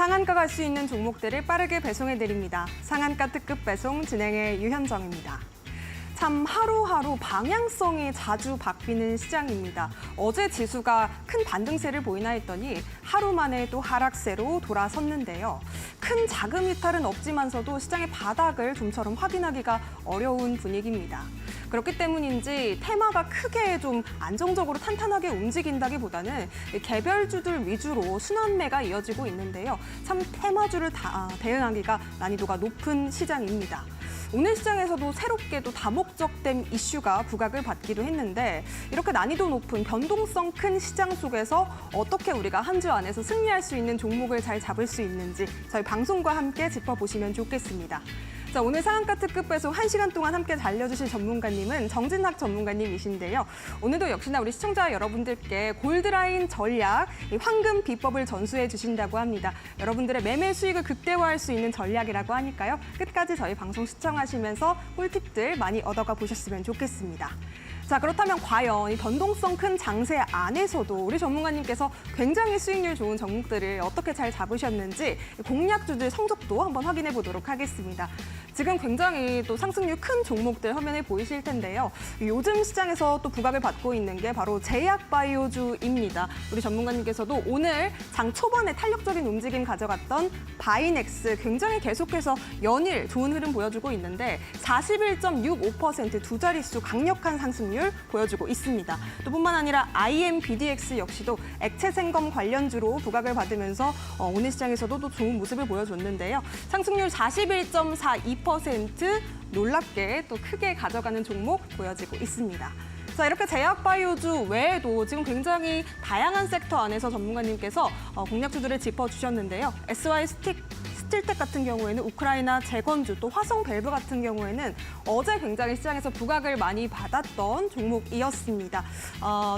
상한가 갈 수 있는 종목들을 빠르게 배송해드립니다. 상한가 특급 배송 진행의 유현정입니다. 참 하루하루 방향성이 자주 바뀌는 시장입니다. 어제 지수가 큰 반등세를 보이나 했더니 하루 만에 또 하락세로 돌아섰는데요. 큰 자금 이탈은 없지만서도 시장의 바닥을 좀처럼 확인하기가 어려운 분위기입니다. 그렇기 때문인지 테마가 크게 좀 안정적으로 탄탄하게 움직인다기보다는 개별주들 위주로 순환매가 이어지고 있는데요. 참 테마주를 대응하기가 난이도가 높은 시장입니다. 오늘 시장에서도 새롭게도 다목적댐 이슈가 부각을 받기도 했는데 이렇게 난이도 높은 변동성 큰 시장 속에서 어떻게 우리가 한 주 안에서 승리할 수 있는 종목을 잘 잡을 수 있는지 저희 방송과 함께 짚어보시면 좋겠습니다. 자, 오늘 상한가 특급 배송 1시간 동안 함께 달려주실 전문가님은 정진학 전문가님이신데요. 오늘도 역시나 우리 시청자 여러분들께 골드라인 전략, 황금 비법을 전수해 주신다고 합니다. 여러분들의 매매 수익을 극대화할 수 있는 전략이라고 하니까요. 끝까지 저희 방송 시청하시면서 꿀팁들 많이 얻어가 보셨으면 좋겠습니다. 자, 그렇다면 과연 이 변동성 큰 장세 안에서도 우리 전문가님께서 굉장히 수익률 좋은 종목들을 어떻게 잘 잡으셨는지 공략주들 성적도 한번 확인해 보도록 하겠습니다. 지금 굉장히 또 상승률 큰 종목들 화면에 보이실 텐데요. 요즘 시장에서 또 부각을 받고 있는 게 바로 제약바이오주입니다. 우리 전문가님께서도 오늘 장 초반에 탄력적인 움직임 가져갔던 바이넥스 굉장히 계속해서 연일 좋은 흐름 보여주고 있는데 41.65% 두 자릿수 강력한 상승률 보여주고 있습니다. 또 뿐만 아니라 IMBDX 역시도 액체 생검 관련주로 부각을 받으면서 오늘 시장에서도 또 좋은 모습을 보여줬는데요. 상승률 41.42% 놀랍게 또 크게 가져가는 종목 보여지고 있습니다. 자, 이렇게 제약바이오주 외에도 지금 굉장히 다양한 섹터 안에서 전문가님께서 공략주들을 짚어주셨는데요. SY 스틸텍 같은 경우에는 우크라이나 재건주, 또 화성 밸브 같은 경우에는 어제 굉장히 시장에서 부각을 많이 받았던 종목이었습니다.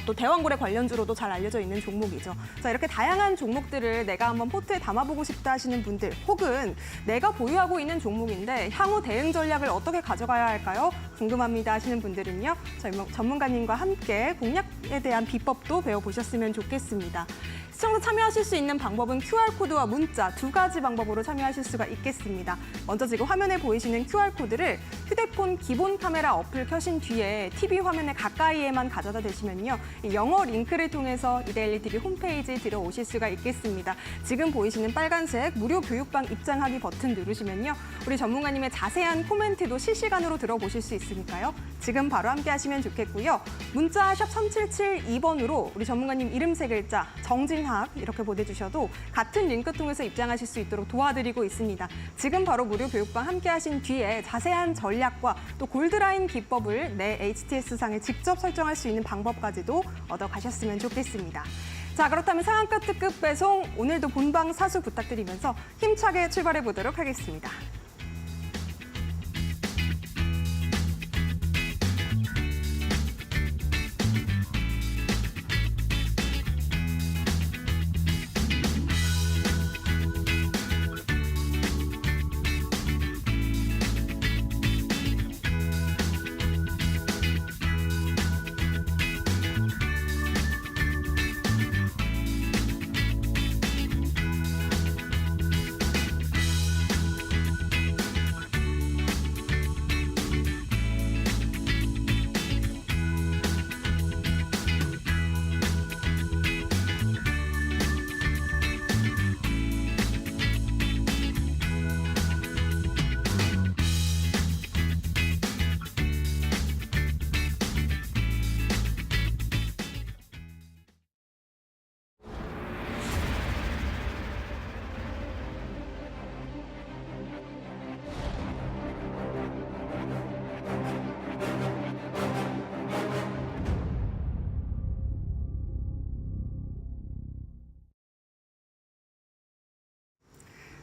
또 대왕고래 관련주로도 잘 알려져 있는 종목이죠. 자, 이렇게 다양한 종목들을 내가 한번 포트에 담아보고 싶다 하시는 분들, 혹은 내가 보유하고 있는 종목인데 향후 대응 전략을 어떻게 가져가야 할까요? 궁금합니다 하시는 분들은요. 저희 전문가님과 함께 공략에 대한 비법도 배워보셨으면 좋겠습니다. 시청자 참여하실 수 있는 방법은 QR코드와 문자 두 가지 방법으로 참여하실 수가 있겠습니다. 먼저 지금 화면에 보이시는 QR코드를 휴대폰 기본 카메라 어플 켜신 뒤에 TV 화면에 가까이에만 가져다 대시면요. 영어 링크를 통해서 이데일리 TV 홈페이지에 들어오실 수가 있겠습니다. 지금 보이시는 빨간색 무료 교육방 입장하기 버튼 누르시면요. 우리 전문가님의 자세한 코멘트도 실시간으로 들어보실 수 있으니까요. 지금 바로 함께 하시면 좋겠고요. 문자 샵 3772번으로 우리 전문가님 이름 세 글자 정진학 이렇게 보내주셔도 같은 링크 통해서 입장하실 수 있도록 도와드리고 있습니다. 지금 바로 무료 교육방 함께 하신 뒤에 자세한 전략과 또 골드라인 기법을 내 HTS상에 직접 설정할 수 있는 방법까지도 얻어가셨으면 좋겠습니다. 자, 그렇다면 상한가 특급 배송 오늘도 본방 사수 부탁드리면서 힘차게 출발해 보도록 하겠습니다.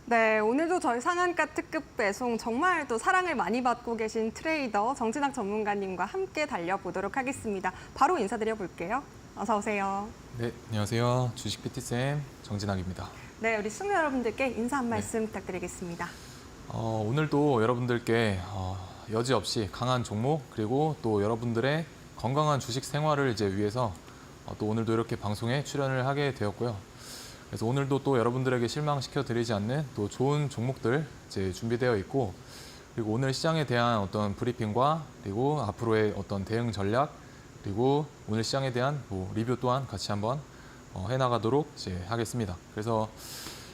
네, 오늘도 저희 상한가 특급 배송 정말 또 사랑을 많이 받고 계신 트레이더 정진학 전문가님과 함께 달려보도록 하겠습니다. 바로 인사드려 볼게요. 어서 오세요. 네, 안녕하세요. 주식 PT쌤 정진학입니다. 네, 우리 시청자 여러분들께 인사 한 말씀 부탁드리겠습니다. 오늘도 여러분들께 여지없이 강한 종목 그리고 또 여러분들의 건강한 주식 생활을 이제 위해서 또 오늘도 이렇게 방송에 출연을 하게 되었고요. 그래서 오늘도 또 여러분들에게 실망시켜 드리지 않는 또 좋은 종목들 이제 준비되어 있고, 그리고 오늘 시장에 대한 어떤 브리핑과 그리고 앞으로의 어떤 대응 전략, 그리고 오늘 시장에 대한 리뷰 또한 같이 한번 해나가도록 이제 하겠습니다. 그래서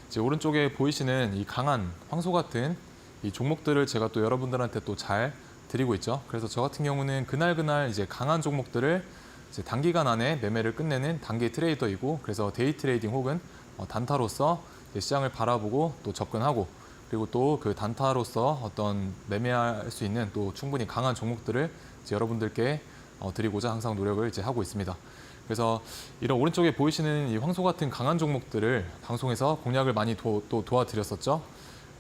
이제 오른쪽에 보이시는 이 강한 황소 같은 이 종목들을 제가 또 여러분들한테 또 잘 드리고 있죠. 그래서 저 같은 경우는 그날 이제 강한 종목들을 이제 단기간 안에 매매를 끝내는 단기 트레이더이고, 그래서 데이 트레이딩 혹은 단타로서 시장을 바라보고 또 접근하고, 그리고 또 그 단타로서 어떤 매매할 수 있는 또 충분히 강한 종목들을 이제 여러분들께 드리고자 항상 노력을 이제 하고 있습니다. 그래서 이런 오른쪽에 보이시는 이 황소 같은 강한 종목들을 방송에서 공략을 많이 또 도와드렸었죠.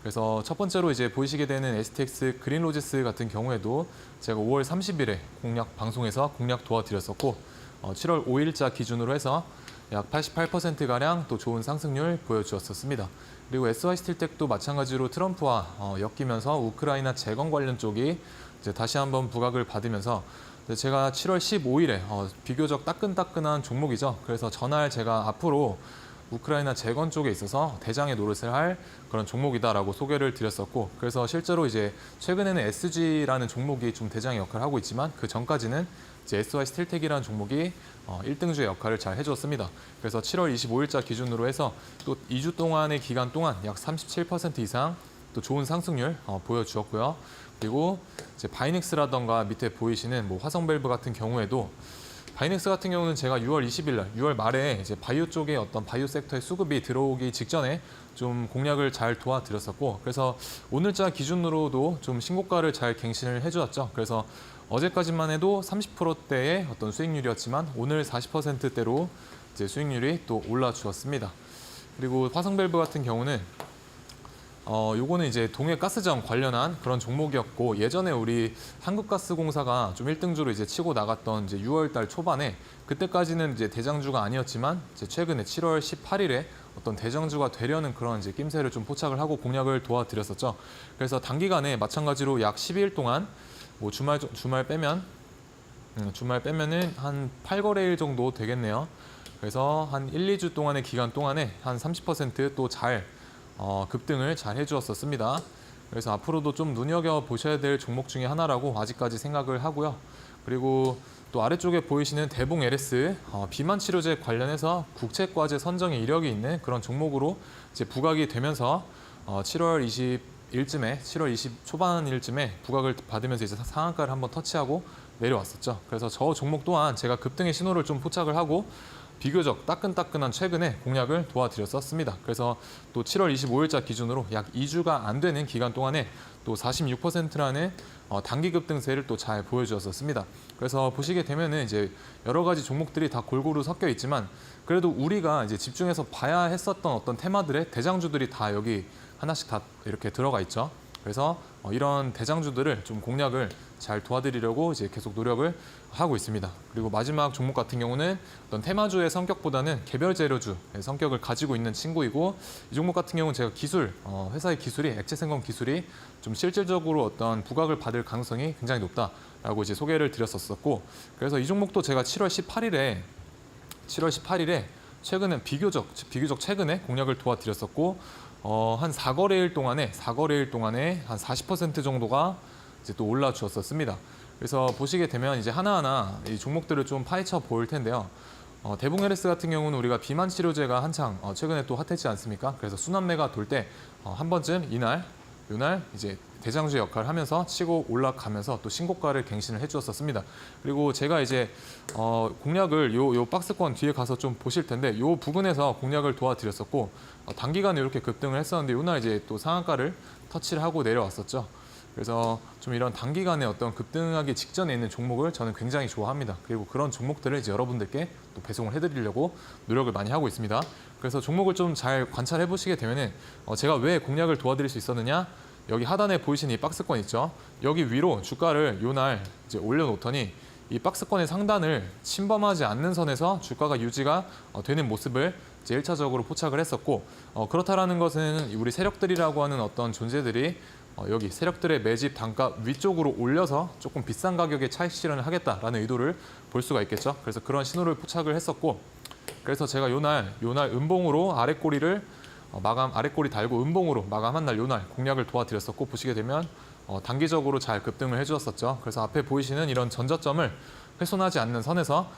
그래서 첫 번째로 이제 보이시게 되는 STX 그린로지스 같은 경우에도 제가 5월 30일에 공략 방송에서 공략 도와드렸었고, 7월 5일자 기준으로 해서 약 88%가량 또 좋은 상승률 보여주었었습니다. 그리고 SY스틸텍도 마찬가지로 트럼프와 엮이면서 우크라이나 재건 관련 쪽이 이제 다시 한번 부각을 받으면서 제가 7월 15일에 비교적 따끈따끈한 종목이죠. 그래서 전날 제가 앞으로 우크라이나 재건 쪽에 있어서 대장의 노릇을 할 그런 종목이다라고 소개를 드렸었고, 그래서 실제로 이제 최근에는 SG라는 종목이 좀 대장의 역할을 하고 있지만 그 전까지는 이제 SY스틸텍이라는 종목이 1등주의 역할을 잘 해줬습니다. 그래서 7월 25일자 기준으로 해서 또 2주 동안의 기간 동안 약 37% 이상 또 좋은 상승률 보여주었고요. 그리고 이제 바이넥스라던가 밑에 보이시는 화성밸브 같은 경우에도, 바이넥스 같은 경우는 제가 6월 20일 날, 6월 말에 이제 바이오 쪽에 어떤 바이오 섹터의 수급이 들어오기 직전에 좀 공략을 잘 도와드렸었고, 그래서 오늘자 기준으로도 좀 신고가를 잘 갱신을 해주었죠. 그래서 어제까지만 해도 30%대의 어떤 수익률이었지만 오늘 40%대로 이제 수익률이 또 올라주었습니다. 그리고 화성밸브 같은 경우는 요거는 이제 동해가스정 관련한 그런 종목이었고, 예전에 우리 한국가스공사가 좀 1등주로 이제 치고 나갔던 이제 6월달 초반에, 그때까지는 이제 대장주가 아니었지만 이제 최근에 7월 18일에 어떤 대장주가 되려는 그런 이제 낌새를 좀 포착을 하고 공략을 도와드렸었죠. 그래서 단기간에 마찬가지로 약 12일 동안 주말 빼면은 한 8거래일 정도 되겠네요. 그래서 한 1, 2주 동안의 기간 동안에 한 30% 잘 급등을 잘 해주었었습니다. 그래서 앞으로도 좀 눈여겨보셔야 될 종목 중에 하나라고 아직까지 생각을 하고요. 그리고 또 아래쪽에 보이시는 대봉 LS, 비만 치료제 관련해서 국책과제 선정의 이력이 있는 그런 종목으로 이제 부각이 되면서 7월 20 초반일쯤에 부각을 받으면서 이제 상한가를 한번 터치하고 내려왔었죠. 그래서 저 종목 또한 제가 급등의 신호를 좀 포착을 하고 비교적 따끈따끈한 최근에 공략을 도와드렸었습니다. 그래서 또 7월 25일자 기준으로 약 2주가 안 되는 기간 동안에 또 46%라는 단기 급등세를 또 잘 보여주었었습니다. 그래서 보시게 되면은 이제 여러 가지 종목들이 다 골고루 섞여 있지만, 그래도 우리가 이제 집중해서 봐야 했었던 어떤 테마들의 대장주들이 다 여기 하나씩 다 이렇게 들어가 있죠. 그래서 이런 대장주들을 좀 공략을 잘 도와드리려고 이제 계속 노력을 하고 있습니다. 그리고 마지막 종목 같은 경우는 어떤 테마주의 성격보다는 개별 재료주의 성격을 가지고 있는 친구이고, 이 종목 같은 경우는 제가 회사의 기술이, 액체생검 기술이 좀 실질적으로 어떤 부각을 받을 가능성이 굉장히 높다라고 이제 소개를 드렸었고, 그래서 이 종목도 제가 7월 18일에 최근에 비교적 최근에 공략을 도와드렸었고, 한 4거래일 동안에 한 40% 정도가 이제 또 올라주었었습니다. 그래서 보시게 되면 이제 하나하나 이 종목들을 좀 파헤쳐 볼 텐데요. 대봉 LS 같은 경우는 우리가 비만 치료제가 한창 최근에 또 핫했지 않습니까? 그래서 순환매가 돌 때 한 번쯤 요날 이제 대장주 역할을 하면서 치고 올라가면서 또 신고가를 갱신을 해주었었습니다. 그리고 제가 이제 공략을 요 박스권 뒤에 가서 좀 보실 텐데, 요 부분에서 공략을 도와드렸었고, 단기간에 이렇게 급등을 했었는데 요날 이제 또 상한가를 터치를 하고 내려왔었죠. 그래서 좀 이런 단기간에 어떤 급등하기 직전에 있는 종목을 저는 굉장히 좋아합니다. 그리고 그런 종목들을 이제 여러분들께 또 배송을 해드리려고 노력을 많이 하고 있습니다. 그래서 종목을 좀 잘 관찰해 보시게 되면은 제가 왜 공략을 도와드릴 수 있었느냐? 여기 하단에 보이시는 이 박스권 있죠? 여기 위로 주가를 요날 이제 올려놓더니 이 박스권의 상단을 침범하지 않는 선에서 주가가 유지가 되는 모습을 이제 1차적으로 포착을 했었고, 그렇다라는 것은 우리 세력들이라고 하는 어떤 존재들이 여기 세력들의 매집 단가 위쪽으로 올려서 조금 비싼 가격에 차익 실현을 하겠다라는 의도를 볼 수가 있겠죠. 그래서 그런 신호를 포착을 했었고, 그래서 제가 요날 음봉으로 아랫꼬리를 아랫꼬리 달고 음봉으로 마감한 날 요날 공략을 도와드렸었고, 보시게 되면 단기적으로 잘 급등을 해주었었죠. 그래서 앞에 보이시는 이런 전저점을 훼손하지 않는 선에서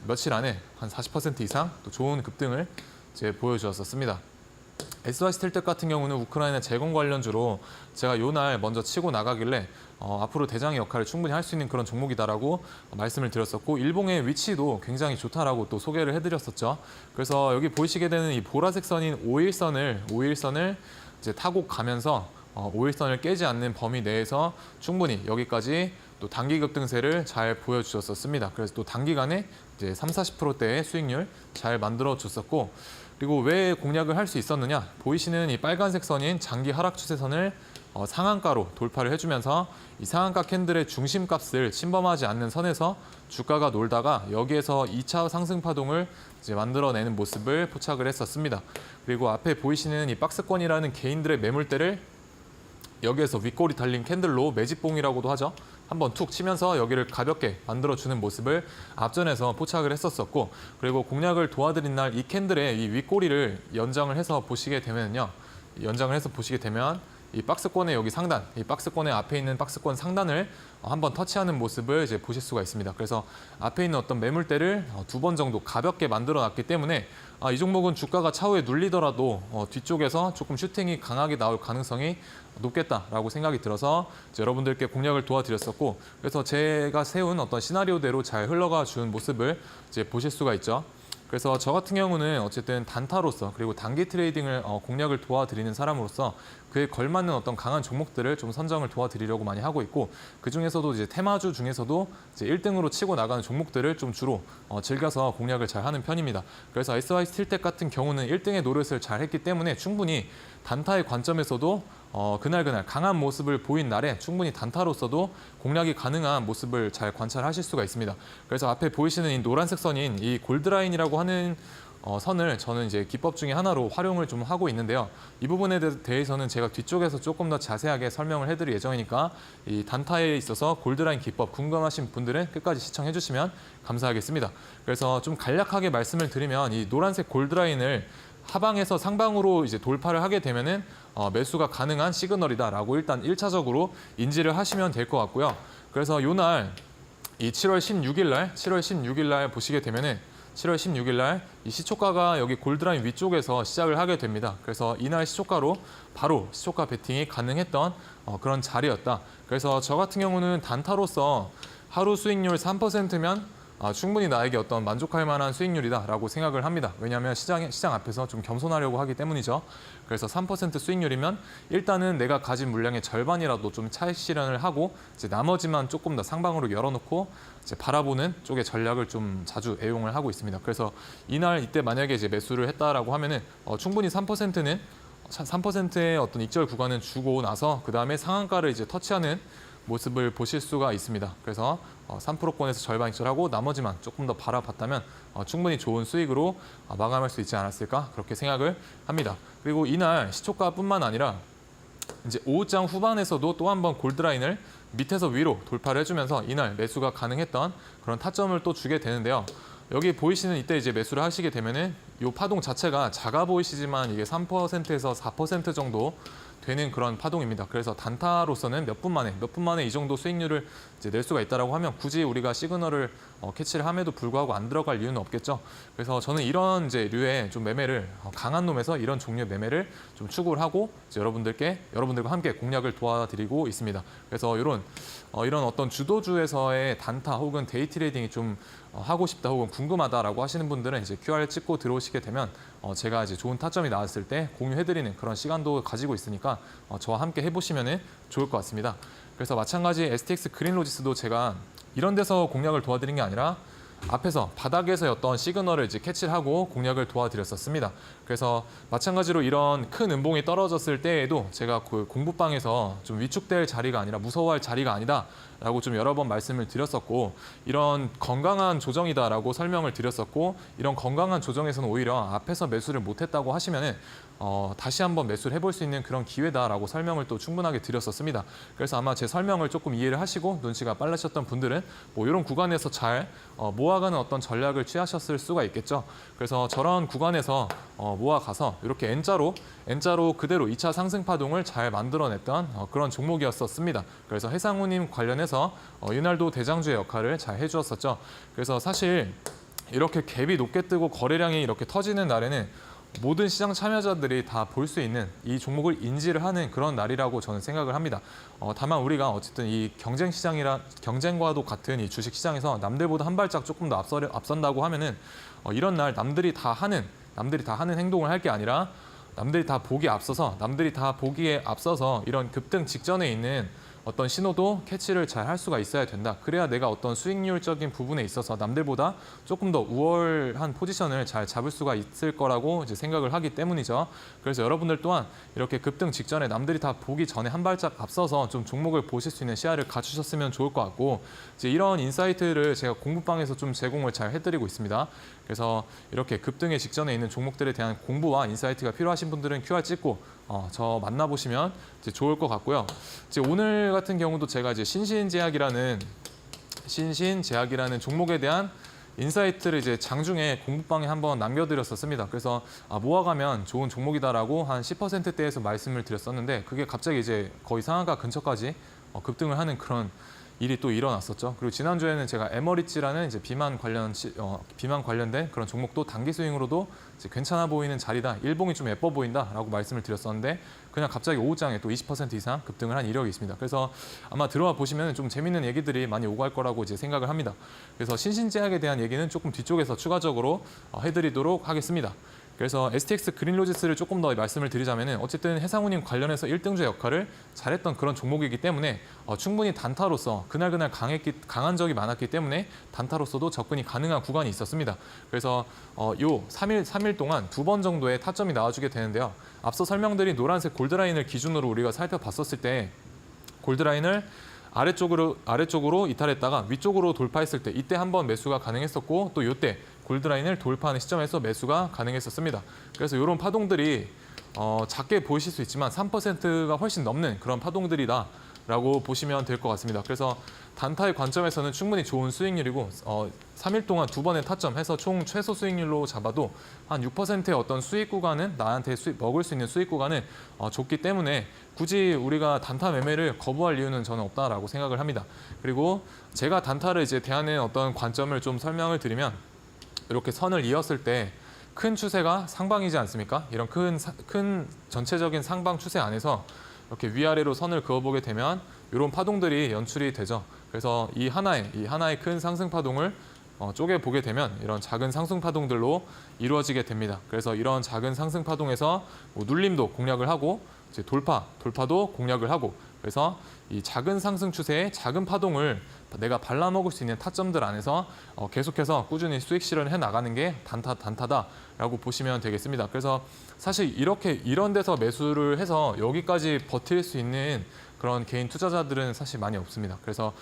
며칠 안에 한 40% 이상 또 좋은 급등을 이제 보여주었었습니다. SY 스틸텍 같은 경우는 우크라이나 재건 관련주로 제가 요날 먼저 치고 나가길래 앞으로 대장의 역할을 충분히 할 수 있는 그런 종목이다라고 말씀을 드렸었고, 일봉의 위치도 굉장히 좋다라고 또 소개를 해드렸었죠. 그래서 여기 보이시게 되는 이 보라색 선인 5일선을 이제 타고 가면서 5일선을 깨지 않는 범위 내에서 충분히 여기까지 또 단기 급등세를 잘 보여주셨었습니다. 그래서 또 단기간에 이제 30-40%대의 수익률 잘 만들어 줬었고, 그리고 왜 공략을 할 수 있었느냐? 보이시는 이 빨간색 선인 장기 하락 추세선을 상한가로 돌파를 해주면서 이 상한가 캔들의 중심값을 침범하지 않는 선에서 주가가 놀다가 여기에서 2차 상승 파동을 이제 만들어내는 모습을 포착을 했었습니다. 그리고 앞에 보이시는 이 박스권이라는 개인들의 매물대를 여기에서 윗꼬리 달린 캔들로 매집봉이라고도 하죠. 한번 툭 치면서 여기를 가볍게 만들어주는 모습을 앞전에서 포착을 했었었고, 그리고 공략을 도와드린 날 이 캔들의 이 윗꼬리를 연장을 해서 보시게 되면 이 박스권의 여기 상단, 이 박스권의 앞에 있는 박스권 상단을 한번 터치하는 모습을 이제 보실 수가 있습니다. 그래서 앞에 있는 어떤 매물대를 2번 정도 가볍게 만들어 놨기 때문에 이 종목은 주가가 차후에 눌리더라도 뒤쪽에서 조금 슈팅이 강하게 나올 가능성이 높겠다라고 생각이 들어서 여러분들께 공략을 도와드렸었고, 그래서 제가 세운 어떤 시나리오대로 잘 흘러가 준 모습을 이제 보실 수가 있죠. 그래서 저 같은 경우는 어쨌든 단타로서 그리고 단기 트레이딩을 공략을 도와드리는 사람으로서 그에 걸맞는 어떤 강한 종목들을 좀 선정을 도와드리려고 많이 하고 있고, 그 중에서도 이제 테마주 중에서도 이제 1등으로 치고 나가는 종목들을 좀 주로 즐겨서 공략을 잘 하는 편입니다. 그래서 SY 스틸텍 같은 경우는 1등의 노릇을 잘 했기 때문에 충분히 단타의 관점에서도 그날 강한 모습을 보인 날에 충분히 단타로서도 공략이 가능한 모습을 잘 관찰하실 수가 있습니다. 그래서 앞에 보이시는 이 노란색 선인 이 골드라인이라고 하는 선을 저는 이제 기법 중에 하나로 활용을 좀 하고 있는데요. 이 부분에 대해서는 제가 뒤쪽에서 조금 더 자세하게 설명을 해드릴 예정이니까 이 단타에 있어서 골드라인 기법 궁금하신 분들은 끝까지 시청해 주시면 감사하겠습니다. 그래서 좀 간략하게 말씀을 드리면 이 노란색 골드라인을 하방에서 상방으로 이제 돌파를 하게 되면은 매수가 가능한 시그널이다라고 일단 1차적으로 인지를 하시면 될 것 같고요. 그래서 요날 이 7월 16일 날 보시게 되면은 7월 16일 날 이 시초가가 여기 골드라인 위쪽에서 시작을 하게 됩니다. 그래서 이날 시초가로 바로 시초가 베팅이 가능했던 그런 자리였다. 그래서 저 같은 경우는 단타로서 하루 수익률 3%면 충분히 나에게 어떤 만족할 만한 수익률이다라고 생각을 합니다. 왜냐하면 시장 앞에서 좀 겸손하려고 하기 때문이죠. 그래서 3% 수익률이면 일단은 내가 가진 물량의 절반이라도 좀 차익 실현을 하고 이제 나머지만 조금 더 상방으로 열어놓고 이제 바라보는 쪽의 전략을 좀 자주 애용을 하고 있습니다. 그래서 이때 만약에 이제 매수를 했다라고 하면은 충분히 3%의 어떤 익절 구간은 주고 나서 그 다음에 상한가를 이제 터치하는 모습을 보실 수가 있습니다. 그래서 3%권에서 절반 익절하고 나머지만 조금 더 바라봤다면 충분히 좋은 수익으로 마감할 수 있지 않았을까 그렇게 생각을 합니다. 그리고 이날 시초가뿐만 아니라 이제 오후장 후반에서도 또 한 번 골드라인을 밑에서 위로 돌파를 해주면서 이날 매수가 가능했던 그런 타점을 또 주게 되는데요. 여기 보이시는 이때 이제 매수를 하시게 되면은 이 파동 자체가 작아 보이시지만 이게 3%에서 4% 정도 되는 그런 파동입니다. 그래서 단타로서는 몇 분 만에 이 정도 수익률을 이제 낼 수가 있다라고 하면 굳이 우리가 시그널을 캐치를 함에도 불구하고 안 들어갈 이유는 없겠죠. 그래서 저는 이런 이제 류의 좀 매매를 강한 놈에서 이런 종류의 매매를 좀 추구를 하고 이제 여러분들과 함께 공략을 도와드리고 있습니다. 그래서 이런 어떤 주도주에서의 단타 혹은 데이 트레이딩이 좀 하고 싶다 혹은 궁금하다라고 하시는 분들은 이제 QR을 찍고 들어오시게 되면 제가 이제 좋은 타점이 나왔을 때 공유해드리는 그런 시간도 가지고 있으니까 저와 함께 해보시면 좋을 것 같습니다. 그래서 마찬가지 STX 그린로지스도 제가 이런 데서 공략을 도와드린 게 아니라 앞에서 바닥에서의 어떤 시그널을 이제 캐치를 하고 공략을 도와드렸었습니다. 그래서 마찬가지로 이런 큰 음봉이 떨어졌을 때에도 제가 그 공부방에서 좀 위축될 자리가 아니라 무서워할 자리가 아니다라고 좀 여러 번 말씀을 드렸었고, 이런 건강한 조정이다라고 설명을 드렸었고, 이런 건강한 조정에서는 오히려 앞에서 매수를 못했다고 하시면은 다시 한번 매수를 해볼 수 있는 그런 기회다라고 설명을 또 충분하게 드렸었습니다. 그래서 아마 제 설명을 조금 이해를 하시고 눈치가 빨라셨던 분들은 뭐 이런 구간에서 잘 모아가는 어떤 전략을 취하셨을 수가 있겠죠. 그래서 저런 구간에서 모아가서 이렇게 N자로 그대로 2차 상승 파동을 잘 만들어냈던 그런 종목이었었습니다. 그래서 해상우님 관련해서 이날도 대장주의 역할을 잘 해주었었죠. 그래서 사실 이렇게 갭이 높게 뜨고 거래량이 이렇게 터지는 날에는 모든 시장 참여자들이 다 볼 수 있는 이 종목을 인지를 하는 그런 날이라고 저는 생각을 합니다. 다만 우리가 어쨌든 이 경쟁과도 같은 이 주식 시장에서 남들보다 한 발짝 조금 더 앞선다고 하면은 이런 날 남들이 다 하는 행동을 할 게 아니라 남들이 다 보기에 앞서서 이런 급등 직전에 있는 어떤 신호도 캐치를 잘 할 수가 있어야 된다. 그래야 내가 어떤 수익률적인 부분에 있어서 남들보다 조금 더 우월한 포지션을 잘 잡을 수가 있을 거라고 이제 생각을 하기 때문이죠. 그래서 여러분들 또한 이렇게 급등 직전에 남들이 다 보기 전에 한 발짝 앞서서 좀 종목을 보실 수 있는 시야를 갖추셨으면 좋을 것 같고, 이제 이런 인사이트를 제가 공부방에서 좀 제공을 잘 해드리고 있습니다. 그래서 이렇게 급등의 직전에 있는 종목들에 대한 공부와 인사이트가 필요하신 분들은 QR 찍고 저 만나보시면 이제 좋을 것 같고요. 이제 오늘 같은 경우도 제가 이제 신신제약이라는 종목에 대한 인사이트를 이제 장중에 공부방에 한번 남겨드렸었습니다. 그래서 모아가면 좋은 종목이다라고 한 10%대에서 말씀을 드렸었는데, 그게 갑자기 이제 거의 상한가 근처까지 급등을 하는 그런 일이 또 일어났었죠. 그리고 지난주에는 제가 에머리지라는 이제 비만 관련된 그런 종목도 단기 스윙으로도 이제 괜찮아 보이는 자리다, 일봉이 좀 예뻐 보인다라고 말씀을 드렸었는데, 그냥 갑자기 오후장에 또 20% 이상 급등을 한 이력이 있습니다. 그래서 아마 들어와 보시면 좀 재밌는 얘기들이 많이 오갈 거라고 이제 생각을 합니다. 그래서 신신제약에 대한 얘기는 조금 뒤쪽에서 추가적으로 해드리도록 하겠습니다. 그래서 STX 그린로지스를 조금 더 말씀을 드리자면은 어쨌든 해상우님 관련해서 1등주 역할을 잘했던 그런 종목이기 때문에 충분히 단타로서 그날 강한 적이 많았기 때문에 단타로서도 접근이 가능한 구간이 있었습니다. 그래서 요 3일 동안 2번 정도의 타점이 나와주게 되는데요. 앞서 설명드린 노란색 골드라인을 기준으로 우리가 살펴봤었을 때 골드라인을 아래쪽으로 이탈했다가 위쪽으로 돌파했을 때 이때 한번 매수가 가능했었고, 또 이때 골드라인을 돌파하는 시점에서 매수가 가능했었습니다. 그래서 이런 파동들이 작게 보이실 수 있지만 3%가 훨씬 넘는 그런 파동들이다라고 보시면 될 것 같습니다. 그래서 단타의 관점에서는 충분히 좋은 수익률이고 3일 동안 2번의 타점 해서 총 최소 수익률로 잡아도 한 6%의 어떤 수익 구간은 나한테 먹을 수 있는 수익 구간은 좋기 때문에 굳이 우리가 단타 매매를 거부할 이유는 저는 없다라고 생각을 합니다. 그리고 제가 단타를 이제 대하는 어떤 관점을 좀 설명을 드리면, 이렇게 선을 이었을 때 큰 추세가 상방이지 않습니까? 이런 큰 전체적인 상방 추세 안에서 이렇게 위아래로 선을 그어보게 되면 이런 파동들이 연출이 되죠. 그래서 이 하나의 큰 상승 파동을 쪼개 보게 되면 이런 작은 상승 파동들로 이루어지게 됩니다. 그래서 이런 작은 상승 파동에서 눌림도 공략을 하고 이제 돌파도 공략을 하고, 그래서 이 작은 상승 추세의 작은 파동을 내가 발라먹을 수 있는 타점들 안에서 계속해서 꾸준히 수익 실현해 나가는 게 단타다라고 보시면 되겠습니다. 그래서 사실 이런 데서 매수를 해서 여기까지 버틸 수 있는 그런 개인 투자자들은 사실 많이 없습니다. 그래서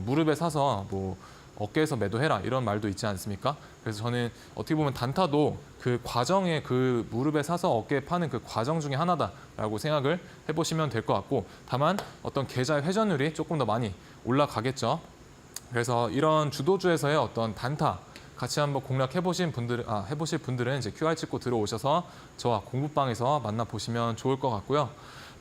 무릎에 사서 뭐 어깨에서 매도해라 이런 말도 있지 않습니까? 그래서 저는 어떻게 보면 단타도 그 과정에 그 무릎에 사서 어깨에 파는 그 과정 중에 하나다라고 생각을 해보시면 될 것 같고, 다만 어떤 계좌의 회전율이 조금 더 많이 올라가겠죠. 그래서 이런 주도주에서의 어떤 단타 같이 한번 해보실 분들은 이제 QR 찍고 들어오셔서 저와 공부방에서 만나보시면 좋을 것 같고요.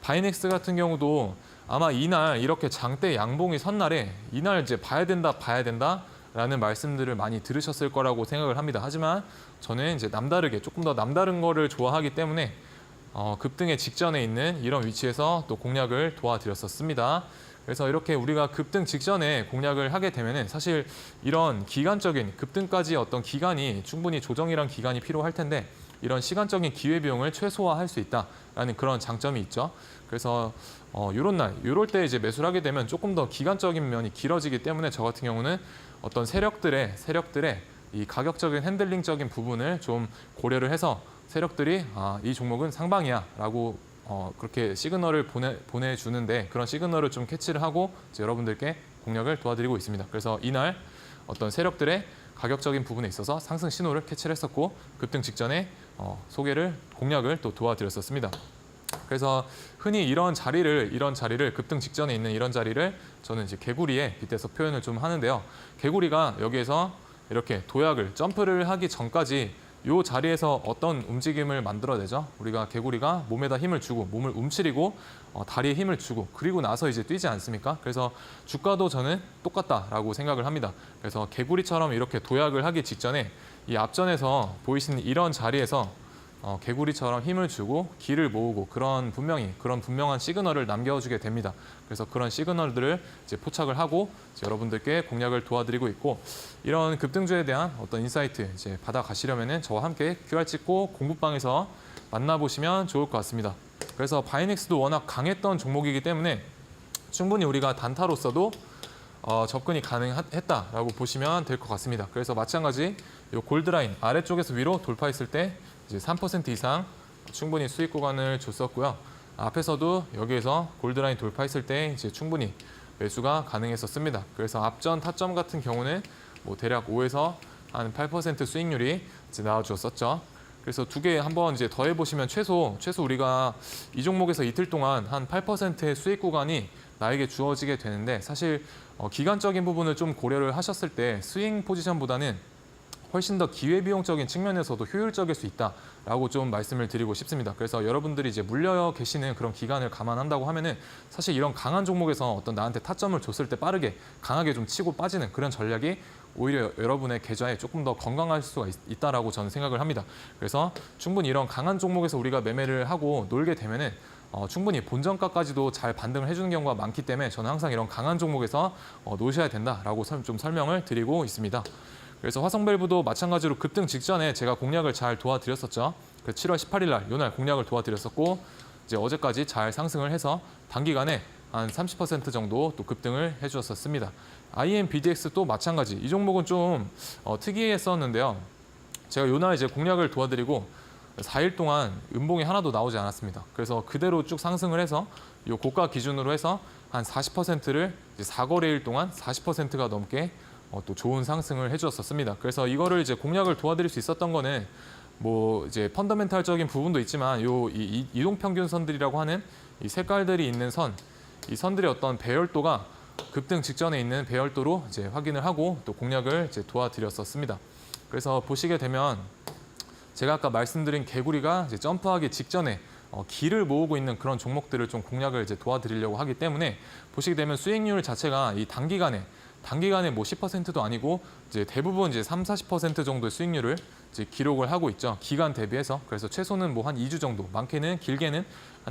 바이넥스 같은 경우도 아마 이날 이렇게 장대 양봉이 선 날에 이날 이제 봐야 된다라는 말씀들을 많이 들으셨을 거라고 생각을 합니다. 하지만 저는 이제 조금 더 남다른 거를 좋아하기 때문에 급등의 직전에 있는 이런 위치에서 또 공략을 도와드렸었습니다. 그래서 이렇게 우리가 급등 직전에 공략을 하게 되면은 사실 이런 기간적인 급등까지 어떤 기간이 충분히 조정이란 기간이 필요할 텐데, 이런 시간적인 기회비용을 최소화할 수 있다라는 그런 장점이 있죠. 그래서 이럴 때 이제 매수를 하게 되면 조금 더 기간적인 면이 길어지기 때문에 저 같은 경우는 어떤 세력들의 이 가격적인 핸들링적인 부분을 좀 고려를 해서 세력들이 이 종목은 상방이야라고 그렇게 시그널을 보내주는데 그런 시그널을 좀 캐치를 하고 이제 여러분들께 공략을 도와드리고 있습니다. 그래서 이날 어떤 세력들의 가격적인 부분에 있어서 상승 신호를 캐치를 했었고 급등 직전에 공략을 또 도와드렸었습니다. 그래서 흔히 이런 자리를 급등 직전에 있는 이런 자리를 저는 이제 개구리에 빗대서 표현을 좀 하는데요. 개구리가 여기에서 이렇게 도약을 점프를 하기 전까지 이 자리에서 어떤 움직임을 만들어내죠. 우리가 개구리가 몸에다 힘을 주고 몸을 움츠리고 다리에 힘을 주고 그리고 나서 이제 뛰지 않습니까? 그래서 주가도 저는 똑같다라고 생각을 합니다. 그래서 개구리처럼 이렇게 도약을 하기 직전에 이 앞전에서 보이시는 이런 자리에서 개구리처럼 힘을 주고 기를 모으고 그런 분명한 시그널을 남겨주게 됩니다. 그래서 그런 시그널들을 이제 포착을 하고 이제 여러분들께 공략을 도와드리고 있고 이런 급등주에 대한 어떤 인사이트 이제 받아가시려면은 저와 함께 QR 찍고 공부방에서 만나보시면 좋을 것 같습니다. 그래서 바이넥스도 워낙 강했던 종목이기 때문에 충분히 우리가 단타로서도 접근이 가능했다라고 보시면 될 것 같습니다. 그래서 마찬가지 이 골드라인 아래쪽에서 위로 돌파했을 때 이제 3% 이상 충분히 수익 구간을 줬었고요. 앞에서도 여기에서 골드라인 돌파했을 때 이제 충분히 매수가 가능했었습니다. 그래서 앞전 타점 같은 경우는 뭐 대략 5에서 한 8% 수익률이 이제 나와주었었죠. 그래서 두 개 한번 이제 더해 보시면 최소 우리가 이 종목에서 이틀 동안 한 8%의 수익 구간이 나에게 주어지게 되는데 사실 기간적인 부분을 좀 고려를 하셨을 때 스윙 포지션보다는 훨씬 더 기회비용적인 측면에서도 효율적일 수 있다라고 좀 말씀을 드리고 싶습니다. 그래서 여러분들이 이제 물려 계시는 그런 기간을 감안한다고 하면은 사실 이런 강한 종목에서 어떤 나한테 타점을 줬을 때 빠르게 강하게 좀 치고 빠지는 그런 전략이 오히려 여러분의 계좌에 조금 더 건강할 수가 있다라고 저는 생각을 합니다. 그래서 충분히 이런 강한 종목에서 우리가 매매를 하고 놀게 되면은 충분히 본전가까지도 잘 반등을 해주는 경우가 많기 때문에 저는 항상 이런 강한 종목에서 놓으셔야 된다라고 좀 설명을 드리고 있습니다. 그래서 화성밸브도 마찬가지로 급등 직전에 제가 공략을 잘 도와드렸었죠. 그 7월 18일 날 이날 공략을 도와드렸었고 이제 어제까지 잘 상승을 해서 단기간에 한 30% 정도 또 급등을 해주었었습니다. IMBDX도 마찬가지. 이 종목은 좀 특이했었는데요. 제가 이날 이제 공략을 도와드리고 4일 동안 음봉이 하나도 나오지 않았습니다. 그래서 그대로 쭉 상승을 해서 이 고가 기준으로 해서 한 40%를 이제 4거래일 동안 40%가 넘게 또 좋은 상승을 해주었었습니다. 그래서 이거를 이제 공략을 도와드릴 수 있었던 거는 뭐 이제 펀더멘탈적인 부분도 있지만 이 이동평균선들이라고 하는 이 색깔들이 있는 이 선들의 어떤 배열도가 급등 직전에 있는 배열도로 이제 확인을 하고 또 공략을 이제 도와드렸었습니다. 그래서 보시게 되면 제가 아까 말씀드린 개구리가 이제 점프하기 직전에 기를 모으고 있는 그런 종목들을 좀 공략을 이제 도와드리려고 하기 때문에 보시게 되면 수익률 자체가 이 단기간에 뭐 10%도 아니고 이제 대부분 이제 30-40% 정도의 수익률을 이제 기록을 하고 있죠. 기간 대비해서. 그래서 최소는 뭐 한 2주 정도, 많게는 길게는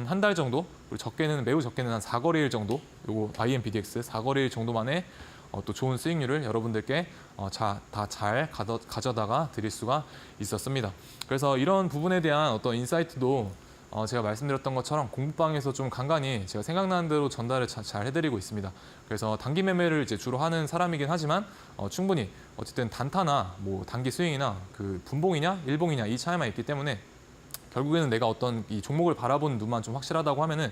한 달 정도, 그리고 매우 적게는 한 4거래일 정도, 요거 IMBDX 4거래일 정도만에 또 좋은 수익률을 여러분들께 다 잘 가져다가 드릴 수가 있었습니다. 그래서 이런 부분에 대한 어떤 인사이트도 제가 말씀드렸던 것처럼 공부방에서 좀 간간히 제가 생각나는 대로 전달을 잘 해드리고 있습니다. 그래서 단기 매매를 이제 주로 하는 사람이긴 하지만 충분히 어쨌든 단타나 뭐 단기 스윙이나 그 분봉이냐 일봉이냐 이 차이만 있기 때문에 결국에는 내가 어떤 이 종목을 바라보는 눈만 좀 확실하다고 하면은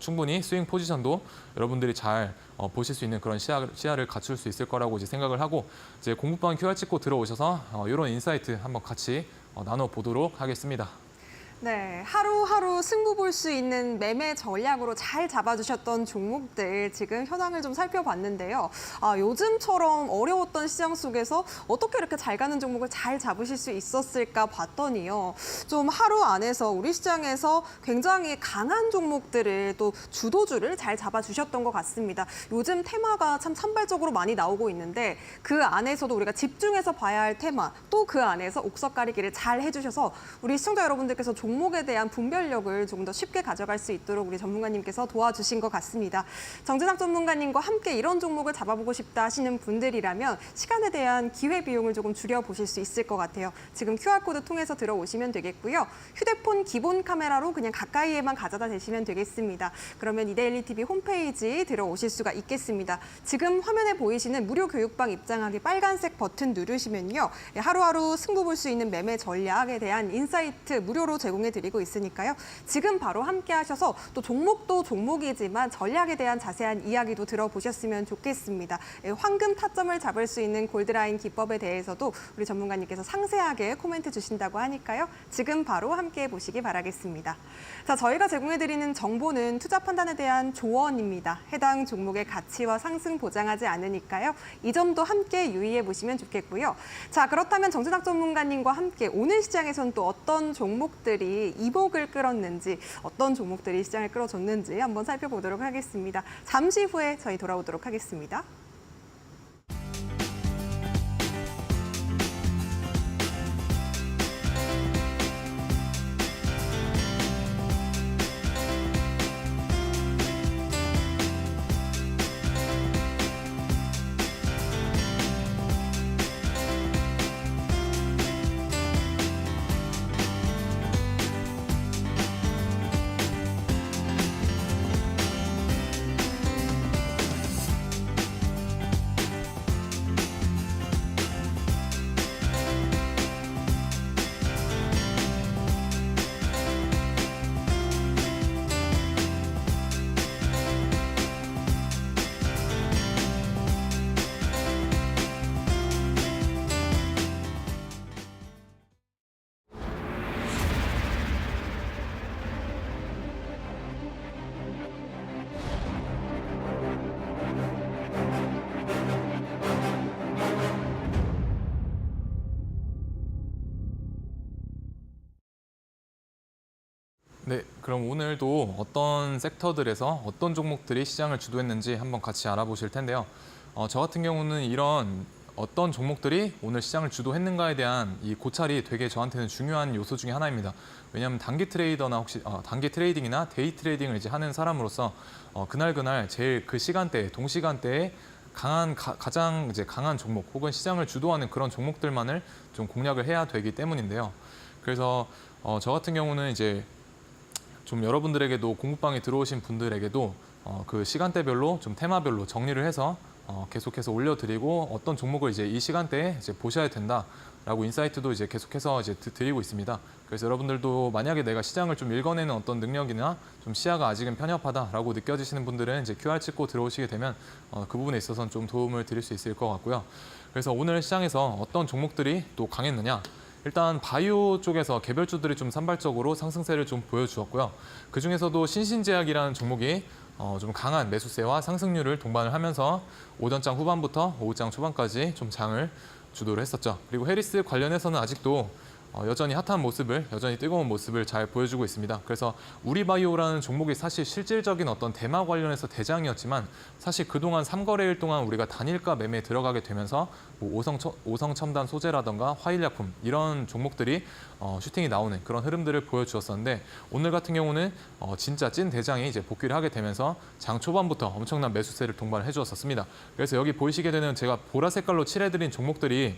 충분히 스윙 포지션도 여러분들이 잘 보실 수 있는 그런 시야를 갖출 수 있을 거라고 이제 생각을 하고 이제 공부방 QR 찍고 들어오셔서 이런 인사이트 한번 같이 나눠 보도록 하겠습니다. 네, 하루하루 승부 볼 수 있는 매매 전략으로 잘 잡아주셨던 종목들 지금 현황을 좀 살펴봤는데요. 요즘처럼 어려웠던 시장 속에서 어떻게 이렇게 잘 가는 종목을 잘 잡으실 수 있었을까 봤더니요. 좀 하루 안에서 우리 시장에서 굉장히 강한 종목들을 또 주도주를 잘 잡아주셨던 것 같습니다. 요즘 테마가 참 산발적으로 많이 나오고 있는데 그 안에서도 우리가 집중해서 봐야 할 테마 또 그 안에서 옥석 가리기를 잘 해주셔서 우리 시청자 여러분들께서 종목에 대한 분별력을 조금 더 쉽게 가져갈 수 있도록 우리 전문가님께서 도와주신 것 같습니다. 정진학 전문가님과 함께 이런 종목을 잡아보고 싶다 하시는 분들이라면 시간에 대한 기회비용을 조금 줄여보실 수 있을 것 같아요. 지금 QR코드 통해서 들어오시면 되겠고요. 휴대폰 기본 카메라로 그냥 가까이에만 가져다 대시면 되겠습니다. 그러면 이데일리 TV 홈페이지 들어오실 수가 있겠습니다. 지금 화면에 보이시는 무료 교육방 입장하기 빨간색 버튼 누르시면요. 하루하루 승부 볼 수 있는 매매 전략에 대한 인사이트 무료로 제공해드리고 있으니까요. 지금 바로 함께 하셔서 또 종목도 종목이지만 전략에 대한 자세한 이야기도 들어보셨으면 좋겠습니다. 황금 타점을 잡을 수 있는 골드라인 기법에 대해서도 우리 전문가님께서 상세하게 코멘트 주신다고 하니까요. 지금 바로 함께 보시기 바라겠습니다. 자, 저희가 제공해드리는 정보는 투자 판단에 대한 조언입니다. 해당 종목의 가치와 상승 보장하지 않으니까요. 이 점도 함께 유의해 보시면 좋겠고요. 자, 그렇다면 정진학 전문가님과 함께 오늘 시장에서는 또 어떤 종목들이 이목을 끌었는지, 어떤 종목들이 시장을 끌어줬는지 한번 살펴보도록 하겠습니다. 잠시 후에 저희 돌아오도록 하겠습니다. 네, 그럼 오늘도 어떤 섹터들에서 어떤 종목들이 시장을 주도했는지 한번 같이 알아보실 텐데요. 저 같은 경우는 이런 어떤 종목들이 오늘 시장을 주도했는가에 대한 이 고찰이 되게 저한테는 중요한 요소 중에 하나입니다. 왜냐하면 단기 트레이더나 혹시 단기 트레이딩이나 데이 트레이딩을 이제 하는 사람으로서 그날 제일 그 시간대에 동시간대에 가장 이제 강한 종목 혹은 시장을 주도하는 그런 종목들만을 좀 공략을 해야 되기 때문인데요. 그래서 저 같은 경우는 이제 좀 여러분들에게도 공부방에 들어오신 분들에게도 그 시간대별로 좀 테마별로 정리를 해서 계속해서 올려드리고 어떤 종목을 이제 이 시간대에 이제 보셔야 된다라고 인사이트도 이제 계속해서 이제 드리고 있습니다. 그래서 여러분들도 만약에 내가 시장을 좀 읽어내는 어떤 능력이나 좀 시야가 아직은 편협하다라고 느껴지시는 분들은 이제 QR 찍고 들어오시게 되면 그 부분에 있어서는 좀 도움을 드릴 수 있을 것 같고요. 그래서 오늘 시장에서 어떤 종목들이 또 강했느냐? 일단 바이오 쪽에서 개별주들이 좀 산발적으로 상승세를 좀 보여주었고요. 그중에서도 신신제약이라는 종목이 좀 강한 매수세와 상승률을 동반을 하면서 오전장 후반부터 오후장 초반까지 좀 장을 주도를 했었죠. 그리고 해리스 관련해서는 아직도 여전히 핫한 모습을, 여전히 뜨거운 모습을 잘 보여주고 있습니다. 그래서 우리바이오라는 종목이 사실 실질적인 어떤 대마 관련해서 대장이었지만 사실 그동안 3거래일 동안 우리가 단일가 매매에 들어가게 되면서 뭐 오성첨단 소재라던가 화일약품 이런 종목들이 슈팅이 나오는 그런 흐름들을 보여주었었는데 오늘 같은 경우는 진짜 찐 대장이 이제 복귀를 하게 되면서 장 초반부터 엄청난 매수세를 동반을 해주었었습니다. 그래서 여기 보이시게 되는 제가 보라 색깔로 칠해드린 종목들이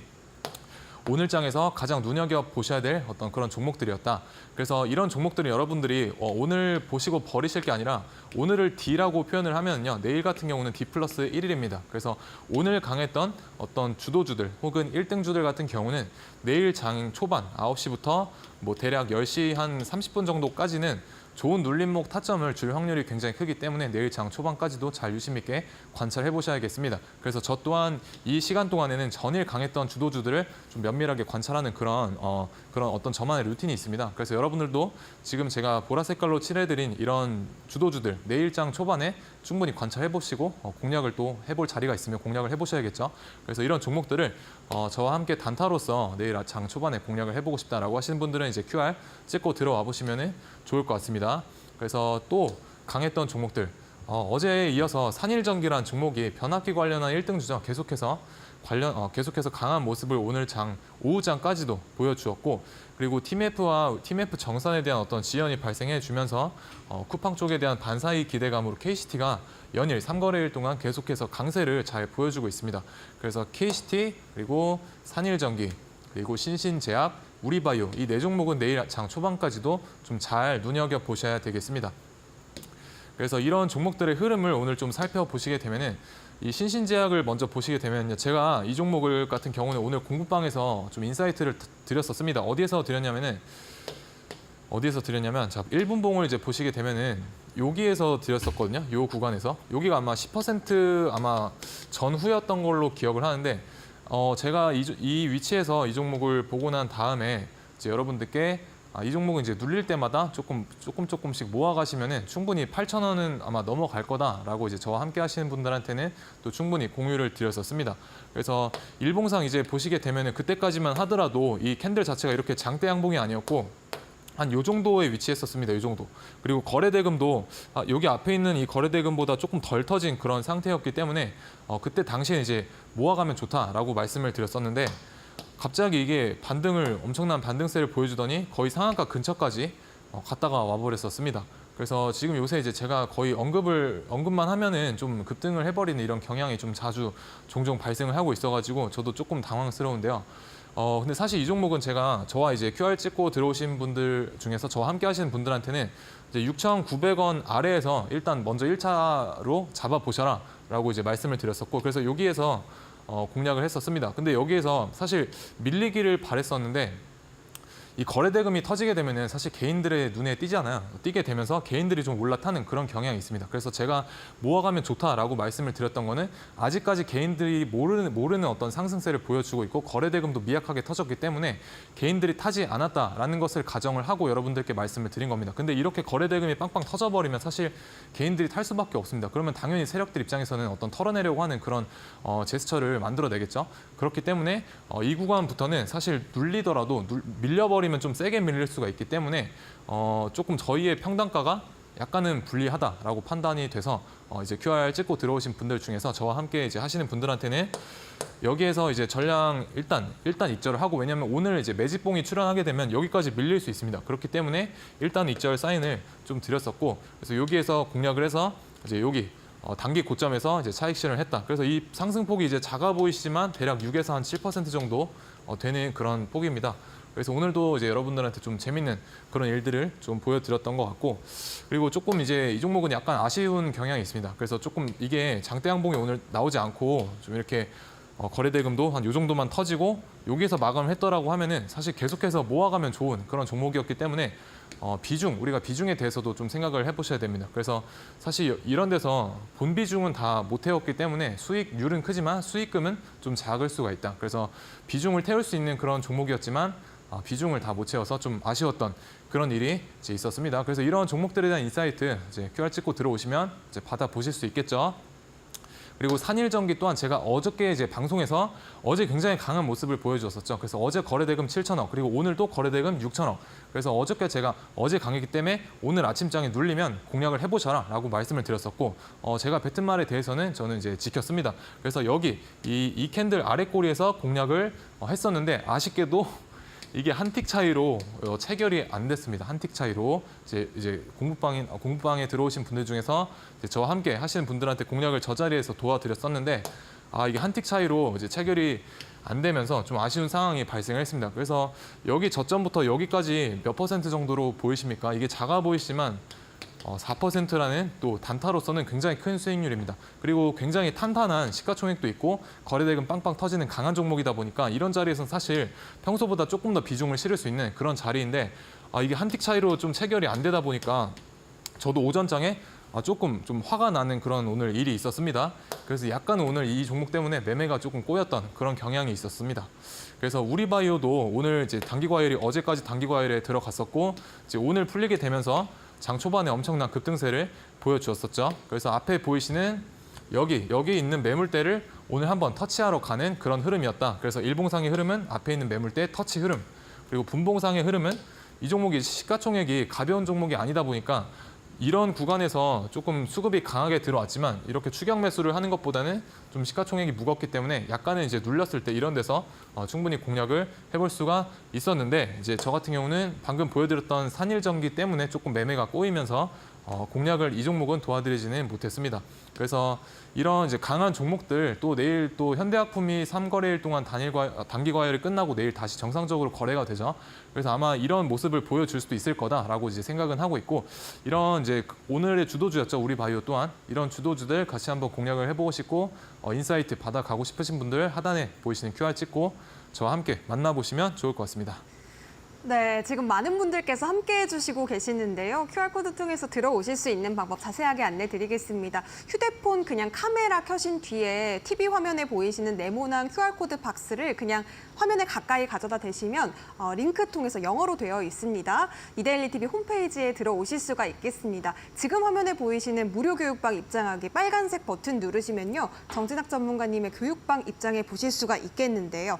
오늘 장에서 가장 눈여겨보셔야 될 어떤 그런 종목들이었다. 그래서 이런 종목들은 여러분들이 오늘 보시고 버리실 게 아니라 오늘을 D라고 표현을 하면요. 내일 같은 경우는 D 플러스 1일입니다. 그래서 오늘 강했던 어떤 주도주들 혹은 1등주들 같은 경우는 내일 장 초반 9시부터 뭐 대략 10시 한 30분 정도까지는 좋은 눌림목 타점을 줄 확률이 굉장히 크기 때문에 내일 장 초반까지도 잘 유심 있게 관찰해 보셔야겠습니다. 그래서 저 또한 이 시간 동안에는 전일 강했던 주도주들을 좀 면밀하게 관찰하는 그런 어떤 저만의 루틴이 있습니다. 그래서 여러분들도 지금 제가 보라 색깔로 칠해드린 이런 주도주들 내일 장 초반에 충분히 관찰해 보시고 공략을 또 해볼 자리가 있으면 공략을 해보셔야겠죠. 그래서 이런 종목들을 저와 함께 단타로서 내일 장 초반에 공략을 해보고 싶다라고 하시는 분들은 이제 QR 찍고 들어와 보시면 좋을 것 같습니다. 그래서 또 강했던 종목들 어제에 이어서 산일전기란 종목이 변압기 관련한 1등주죠. 계속해서 계속해서 강한 모습을 오늘 오후장까지도 보여주었고, 그리고 TMF 정산에 대한 어떤 지연이 발생해 주면서 쿠팡 쪽에 대한 반사이 기대감으로 KCT가 연일 3거래일 동안 계속해서 강세를 잘 보여주고 있습니다. 그래서 KCT, 그리고 산일전기, 그리고 신신제약, 우리바이오 이 네 종목은 내일 장 초반까지도 좀 잘 눈여겨보셔야 되겠습니다. 그래서 이런 종목들의 흐름을 오늘 좀 살펴보시게 되면은 이 신신제약을 먼저 보시게 되면요. 제가 이 종목을 같은 경우는 오늘 공부방에서 좀 인사이트를 드렸었습니다. 어디에서 드렸냐면 자, 1분봉을 이제 보시게 되면은 여기에서 드렸었거든요. 요 구간에서. 여기가 아마 10% 아마 전후였던 걸로 기억을 하는데 제가 이 위치에서 이 종목을 보고 난 다음에 이제 여러분들께 이 종목은 이제 눌릴 때마다 조금씩 모아가시면은 충분히 8,000원은 아마 넘어갈 거다라고 이제 저와 함께 하시는 분들한테는 또 충분히 공유를 드렸었습니다. 그래서 일봉상 이제 보시게 되면은 그때까지만 하더라도 이 캔들 자체가 이렇게 장대 양봉이 아니었고 한 요 정도에 위치했었습니다. 요 정도. 그리고 거래대금도 여기 앞에 있는 이 거래대금보다 조금 덜 터진 그런 상태였기 때문에 그때 당시에 이제 모아가면 좋다라고 말씀을 드렸었는데 갑자기 이게 엄청난 반등세를 보여주더니 거의 상한가 근처까지 갔다가 와버렸었습니다. 그래서 지금 요새 이제 제가 거의 언급만 하면은 좀 급등을 해버리는 이런 경향이 좀 종종 발생을 하고 있어가지고 저도 조금 당황스러운데요. 근데 사실 이 종목은 저와 이제 QR 찍고 들어오신 분들 중에서 저와 함께 하시는 분들한테는 이제 6,900원 아래에서 일단 먼저 1차로 잡아보셔라 라고 이제 말씀을 드렸었고, 그래서 여기에서 공략을 했었습니다. 근데 여기에서 사실 밀리기를 바랬었는데 이 거래대금이 터지게 되면은 사실 개인들의 눈에 띄게 되면서 개인들이 좀 올라타는 그런 경향이 있습니다. 그래서 제가 모아가면 좋다라고 말씀을 드렸던 거는 아직까지 개인들이 모르는 어떤 상승세를 보여주고 있고 거래대금도 미약하게 터졌기 때문에 개인들이 타지 않았다라는 것을 가정을 하고 여러분들께 말씀을 드린 겁니다. 근데 이렇게 거래대금이 빵빵 터져버리면 사실 개인들이 탈 수밖에 없습니다. 그러면 당연히 세력들 입장에서는 어떤 털어내려고 하는 그런 제스처를 만들어내겠죠. 그렇기 때문에 이 구간부터는 사실 눌리더라도 밀려버리면 좀 세게 밀릴 수가 있기 때문에 조금 저희의 평단가가 약간은 불리하다라고 판단이 돼서 이제 QR 찍고 들어오신 분들 중에서 저와 함께 이제 하시는 분들한테는 여기에서 이제 전량 일단 입절을 하고, 왜냐하면 오늘 이제 매집봉이 출현하게 되면 여기까지 밀릴 수 있습니다. 그렇기 때문에 일단 입절 사인을 좀 드렸었고, 그래서 여기에서 공략을 해서 이제 여기 단기 고점에서 이제 차익 실현을 했다. 그래서 이 상승폭이 이제 작아 보이시지만 대략 6에서 한 7% 정도 되는 그런 폭입니다. 그래서 오늘도 이제 여러분들한테 좀 재밌는 그런 일들을 좀 보여드렸던 것 같고, 그리고 조금 이제 이 종목은 약간 아쉬운 경향이 있습니다. 그래서 조금 이게 장대 양봉이 오늘 나오지 않고 좀 이렇게 거래대금도 한 요 정도만 터지고 여기에서 마감을 했더라고 하면은 사실 계속해서 모아가면 좋은 그런 종목이었기 때문에 우리가 비중에 대해서도 좀 생각을 해보셔야 됩니다. 그래서 사실 이런 데서 본 비중은 다 못 태웠기 때문에 수익률은 크지만 수익금은 좀 작을 수가 있다. 그래서 비중을 태울 수 있는 그런 종목이었지만 비중을 다 못 채워서 좀 아쉬웠던 그런 일이 이제 있었습니다. 그래서 이런 종목들에 대한 인사이트 이제 QR 찍고 들어오시면 이제 받아보실 수 있겠죠. 그리고 산일전기 또한 제가 어저께 이제 방송에서 어제 굉장히 강한 모습을 보여주었었죠. 그래서 어제 거래대금 7천억, 그리고 오늘도 거래대금 6천억. 그래서 어저께 제가 어제 강했기 때문에 오늘 아침장에 눌리면 공략을 해보셔라 라고 말씀을 드렸었고, 제가 뱉은 말에 대해서는 저는 이제 지켰습니다. 그래서 여기 이 캔들 아래 꼬리에서 공략을 했었는데 아쉽게도 이게 한 틱 차이로 체결이 안 됐습니다. 한 틱 차이로 이제 공부방에 들어오신 분들 중에서 이제 저와 함께 하시는 분들한테 공략을 저 자리에서 도와드렸었는데 이게 한 틱 차이로 이제 체결이 안 되면서 좀 아쉬운 상황이 발생을 했습니다. 그래서 여기 저점부터 여기까지 몇 퍼센트 정도로 보이십니까? 이게 작아 보이시지만 4%라는 또 단타로서는 굉장히 큰 수익률입니다. 그리고 굉장히 탄탄한 시가총액도 있고 거래대금 빵빵 터지는 강한 종목이다 보니까 이런 자리에서는 사실 평소보다 조금 더 비중을 실을 수 있는 그런 자리인데 이게 한 틱 차이로 좀 체결이 안 되다 보니까 저도 오전장에 조금 좀 화가 나는 그런 오늘 일이 있었습니다. 그래서 약간 오늘 이 종목 때문에 매매가 조금 꼬였던 그런 경향이 있었습니다. 그래서 우리바이오도 오늘 이제 어제까지 단기과열에 들어갔었고 이제 오늘 풀리게 되면서 장 초반에 엄청난 급등세를 보여주었었죠. 그래서 앞에 보이시는 여기 있는 매물대를 오늘 한번 터치하러 가는 그런 흐름이었다. 그래서 일봉상의 흐름은 앞에 있는 매물대 터치 흐름, 그리고 분봉상의 흐름은 이 종목이 시가총액이 가벼운 종목이 아니다 보니까 이런 구간에서 조금 수급이 강하게 들어왔지만 이렇게 추격 매수를 하는 것보다는 좀 시가총액이 무겁기 때문에 약간은 이제 눌렸을 때 이런 데서 충분히 공략을 해볼 수가 있었는데 이제 저 같은 경우는 방금 보여드렸던 산일전기 때문에 조금 매매가 꼬이면서 공략을 이 종목은 도와드리지는 못했습니다. 그래서 이런 이제 강한 종목들 또 내일 또 현대약품이 3거래일 동안 단기 과열이 끝나고 내일 다시 정상적으로 거래가 되죠. 그래서 아마 이런 모습을 보여줄 수도 있을 거다라고 이제 생각은 하고 있고 이런 이제 오늘의 주도주였죠. 우리 바이오 또한 이런 주도주들 같이 한번 공략을 해보고 싶고 인사이트 받아가고 싶으신 분들 하단에 보이시는 QR 찍고 저와 함께 만나보시면 좋을 것 같습니다. 네, 지금 많은 분들께서 함께 해주시고 계시는데요. QR코드 통해서 들어오실 수 있는 방법 자세하게 안내드리겠습니다. 휴대폰 그냥 카메라 켜신 뒤에 TV 화면에 보이시는 네모난 QR코드 박스를 그냥 화면에 가까이 가져다 대시면 링크 통해서 영어로 되어 있습니다. 이데일리 TV 홈페이지에 들어오실 수가 있겠습니다. 지금 화면에 보이시는 무료 교육방 입장하기 빨간색 버튼 누르시면요. 정진학 전문가님의 교육방 입장해 보실 수가 있겠는데요.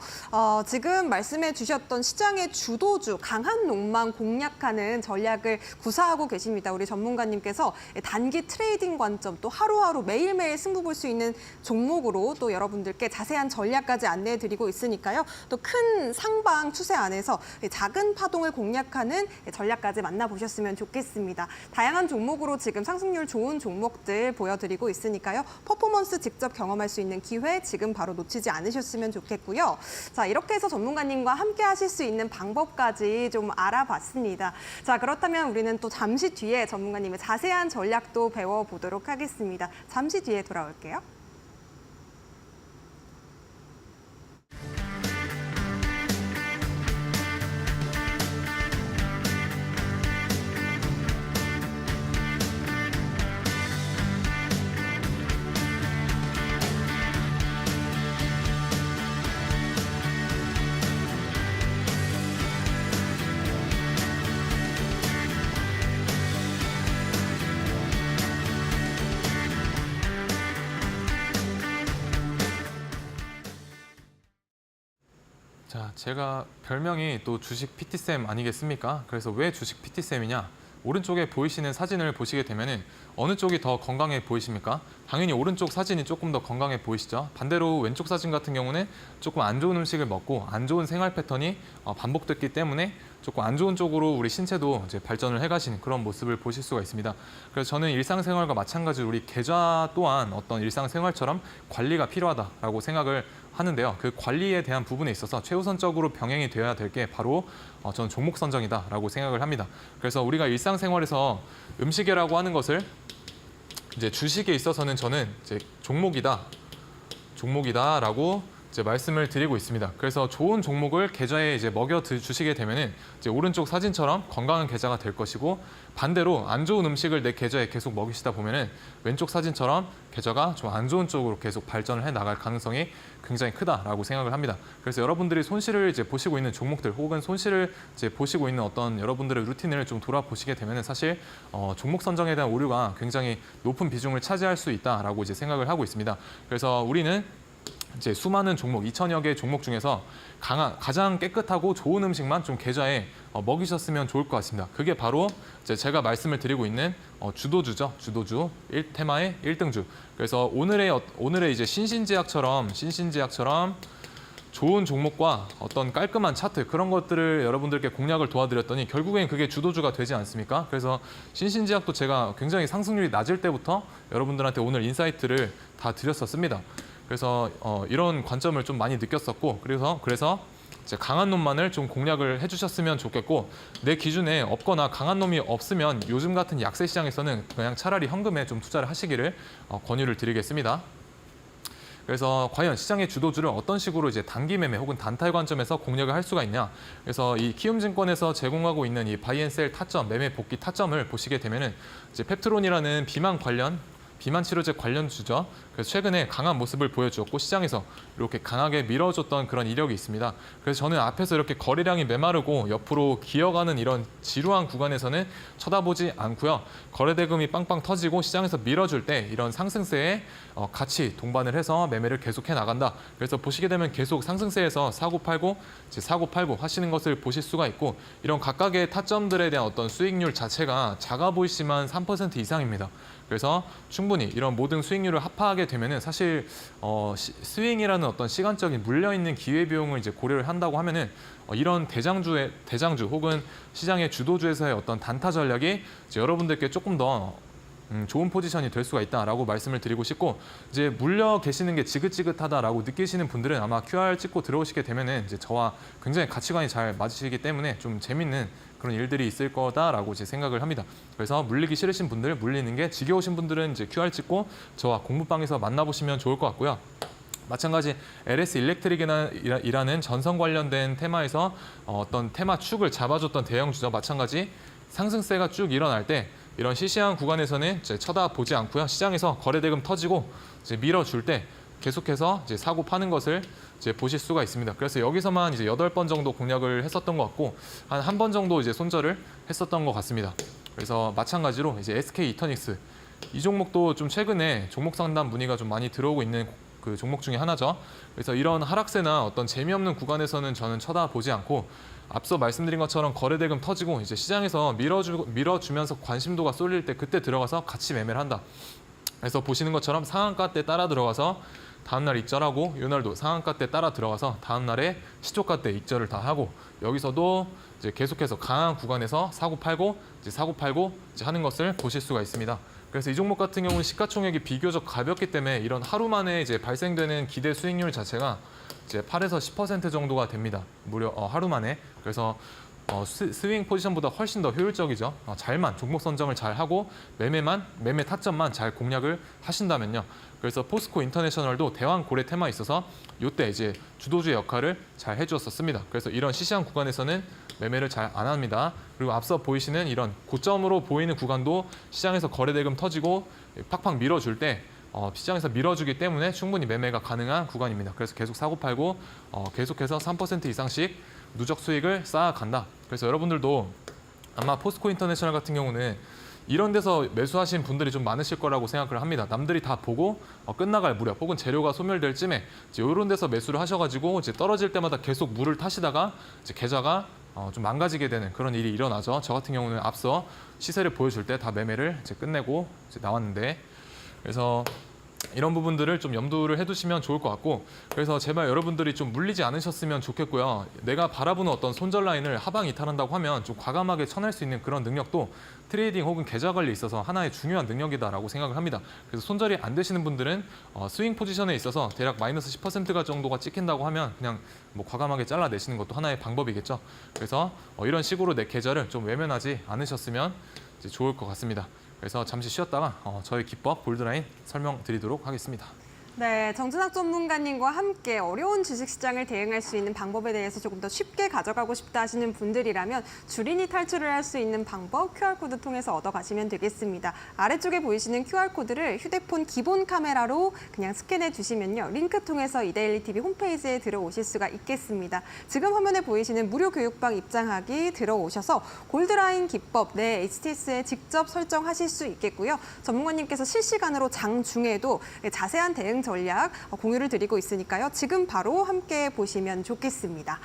지금 말씀해 주셨던 시장의 주도주, 강한 놈만 공략하는 전략을 구사하고 계십니다. 우리 전문가님께서 단기 트레이딩 관점 또 하루하루 매일매일 승부 볼 수 있는 종목으로 또 여러분들께 자세한 전략까지 안내해 드리고 있으니까요. 또 큰 상방 추세 안에서 작은 파동을 공략하는 전략까지 만나보셨으면 좋겠습니다. 다양한 종목으로 지금 상승률 좋은 종목들 보여드리고 있으니까요. 퍼포먼스 직접 경험할 수 있는 기회 지금 바로 놓치지 않으셨으면 좋겠고요. 자, 이렇게 해서 전문가님과 함께 하실 수 있는 방법까지 좀 알아봤습니다. 자, 그렇다면 우리는 또 잠시 뒤에 전문가님의 자세한 전략도 배워보도록 하겠습니다. 잠시 뒤에 돌아올게요. 자, 제가 별명이 또 주식 PT쌤 아니겠습니까? 그래서 왜 주식 PT쌤이냐? 오른쪽에 보이시는 사진을 보시게 되면은 어느 쪽이 더 건강해 보이십니까? 당연히 오른쪽 사진이 조금 더 건강해 보이시죠? 반대로 왼쪽 사진 같은 경우는 조금 안 좋은 음식을 먹고 안 좋은 생활 패턴이 반복됐기 때문에 조금 안 좋은 쪽으로 우리 신체도 이제 발전을 해가시는 그런 모습을 보실 수가 있습니다. 그래서 저는 일상생활과 마찬가지로 우리 계좌 또한 어떤 일상생활처럼 관리가 필요하다라고 생각을 하는데요. 그 관리에 대한 부분에 있어서 최우선적으로 병행이 되어야 될 게 바로 저는 종목 선정이다라고 생각을 합니다. 그래서 우리가 일상생활에서 음식이라고 하는 것을 이제 주식에 있어서는 저는 이제 종목이다라고 이제 말씀을 드리고 있습니다. 그래서 좋은 종목을 계좌에 이제 먹여 주시게 되면은 이제 오른쪽 사진처럼 건강한 계좌가 될 것이고 반대로 안 좋은 음식을 내 계좌에 계속 먹이시다 보면은 왼쪽 사진처럼 계좌가 좀 안 좋은 쪽으로 계속 발전을 해 나갈 가능성이 굉장히 크다라고 생각을 합니다. 그래서 여러분들이 손실을 이제 보시고 있는 종목들 혹은 손실을 이제 보시고 있는 어떤 여러분들의 루틴을 좀 돌아보시게 되면은 사실 종목 선정에 대한 오류가 굉장히 높은 비중을 차지할 수 있다라고 이제 생각을 하고 있습니다. 그래서 우리는 이제 수많은 종목, 2,000여 개의 종목 중에서 가장 깨끗하고 좋은 음식만 좀 계좌에 먹이셨으면 좋을 것 같습니다. 그게 바로 이제 제가 말씀을 드리고 있는 주도주죠. 주도주, 테마의 1등주. 그래서 오늘의 이제 신신제약처럼 좋은 종목과 어떤 깔끔한 차트 그런 것들을 여러분들께 공략을 도와드렸더니 결국엔 그게 주도주가 되지 않습니까? 그래서 신신제약도 제가 굉장히 상승률이 낮을 때부터 여러분들한테 오늘 인사이트를 다 드렸었습니다. 그래서 이런 관점을 좀 많이 느꼈었고 그래서 이제 강한 놈만을 좀 공략을 해주셨으면 좋겠고 내 기준에 없거나 강한 놈이 없으면 요즘 같은 약세 시장에서는 그냥 차라리 현금에 좀 투자를 하시기를 권유를 드리겠습니다. 그래서 과연 시장의 주도주를 어떤 식으로 이제 단기 매매 혹은 단타의 관점에서 공략을 할 수가 있냐? 그래서 이 키움증권에서 제공하고 있는 이 바이앤셀 타점, 매매 복귀 타점을 보시게 되면은 이제 펩트론이라는 비만 비만 치료제 관련주죠. 그래서 최근에 강한 모습을 보여주었고 시장에서 이렇게 강하게 밀어줬던 그런 이력이 있습니다. 그래서 저는 앞에서 이렇게 거래량이 메마르고 옆으로 기어가는 이런 지루한 구간에서는 쳐다보지 않고요. 거래대금이 빵빵 터지고 시장에서 밀어줄 때 이런 상승세에 같이 동반을 해서 매매를 계속해 나간다. 그래서 보시게 되면 계속 상승세에서 사고 팔고 하시는 것을 보실 수가 있고 이런 각각의 타점들에 대한 어떤 수익률 자체가 작아 보이지만 3% 이상입니다. 그래서 충분히 이런 모든 수익률을 합하게 되면은 사실 스윙이라는 어떤 시간적인 물려 있는 기회 비용을 이제 고려를 한다고 하면은 이런 대장주 혹은 시장의 주도주에서의 어떤 단타 전략이 이제 여러분들께 조금 더 좋은 포지션이 될 수가 있다라고 말씀을 드리고 싶고 이제 물려 계시는 게 지긋지긋하다라고 느끼시는 분들은 아마 QR 찍고 들어오시게 되면은 이제 저와 굉장히 가치관이 잘 맞으시기 때문에 좀 재밌는 그런 일들이 있을 거다라고 이제 생각을 합니다. 그래서 물리기 싫으신 분들, 물리는 게 지겨우신 분들은 이제 QR 찍고 저와 공부방에서 만나보시면 좋을 것 같고요. 마찬가지 LS 일렉트릭이라는 전선 관련된 테마에서 어떤 테마 축을 잡아줬던 대형주죠. 마찬가지 상승세가 쭉 일어날 때 이런 시시한 구간에서는 이제 쳐다보지 않고요. 시장에서 거래대금 터지고 이제 밀어줄 때 계속해서 이제 사고 파는 것을 이제 보실 수가 있습니다. 그래서 여기서만 이제 8번 정도 공략을 했었던 것 같고 한 번 정도 이제 손절을 했었던 것 같습니다. 그래서 마찬가지로 이제 SK 이터닉스 이 종목도 좀 최근에 종목 상담 문의가 좀 많이 들어오고 있는 그 종목 중에 하나죠. 그래서 이런 하락세나 어떤 재미없는 구간에서는 저는 쳐다보지 않고 앞서 말씀드린 것처럼 거래대금 터지고 이제 시장에서 밀어주면서 관심도가 쏠릴 때 그때 들어가서 같이 매매를 한다. 그래서 보시는 것처럼 상한가 때 따라 들어가서 다음날 익절하고 이날도 상한가 때 따라 들어가서 다음날에 시초가 때 익절을 다 하고 여기서도 이제 계속해서 강한 구간에서 사고 팔고 이제 하는 것을 보실 수가 있습니다. 그래서 이 종목 같은 경우는 시가총액이 비교적 가볍기 때문에 이런 하루 만에 이제 발생되는 기대 수익률 자체가 이제 8에서 10% 정도가 됩니다. 무려 하루 만에. 그래서 스윙 포지션보다 훨씬 더 효율적이죠. 잘만 종목 선정을 잘 하고 매매 타점만 잘 공략을 하신다면요. 그래서 포스코 인터내셔널도 대왕 고래 테마에 있어서 이때 이제 주도주의 역할을 잘 해주었었습니다. 그래서 이런 시시한 구간에서는 매매를 잘 안 합니다. 그리고 앞서 보이시는 이런 고점으로 보이는 구간도 시장에서 거래대금 터지고 팍팍 밀어줄 때 시장에서 밀어주기 때문에 충분히 매매가 가능한 구간입니다. 그래서 계속 사고 팔고 계속해서 3% 이상씩 누적 수익을 쌓아간다. 그래서 여러분들도 아마 포스코 인터내셔널 같은 경우는 이런 데서 매수하신 분들이 좀 많으실 거라고 생각을 합니다. 남들이 다 보고 끝나갈 무렵 혹은 재료가 소멸될 쯤에 이제 이런 데서 매수를 하셔가지고 이제 떨어질 때마다 계속 물을 타시다가 이제 계좌가 좀 망가지게 되는 그런 일이 일어나죠. 저 같은 경우는 앞서 시세를 보여줄 때 다 매매를 이제 끝내고 이제 나왔는데 그래서 이런 부분들을 좀 염두를 해두시면 좋을 것 같고 그래서 제발 여러분들이 좀 물리지 않으셨으면 좋겠고요. 내가 바라보는 어떤 손절 라인을 하방 이탈한다고 하면 좀 과감하게 쳐낼 수 있는 그런 능력도 트레이딩 혹은 계좌 관리에 있어서 하나의 중요한 능력이다라고 생각을 합니다. 그래서 손절이 안 되시는 분들은 스윙 포지션에 있어서 대략 마이너스 10%가 정도가 찍힌다고 하면 그냥 뭐 과감하게 잘라내시는 것도 하나의 방법이겠죠. 그래서 이런 식으로 내 계좌를 좀 외면하지 않으셨으면 이제 좋을 것 같습니다. 그래서 잠시 쉬었다가 저희 기법 볼드라인 설명드리도록 하겠습니다. 네, 정준학 전문가님과 함께 어려운 주식시장을 대응할 수 있는 방법에 대해서 조금 더 쉽게 가져가고 싶다 하시는 분들이라면 주린이 탈출을 할 수 있는 방법 QR코드 통해서 얻어가시면 되겠습니다. 아래쪽에 보이시는 QR코드를 휴대폰 기본 카메라로 그냥 스캔해 주시면요. 링크 통해서 이데일리 TV 홈페이지에 들어오실 수가 있겠습니다. 지금 화면에 보이시는 무료 교육방 입장하기 들어오셔서 골드라인 기법 내 HTS에 직접 설정하실 수 있겠고요. 전문가님께서 실시간으로 장중에도 자세한 대응 전략 공유를 드리고 있으니까요. 지금 바로 함께 보시면 좋겠습니다.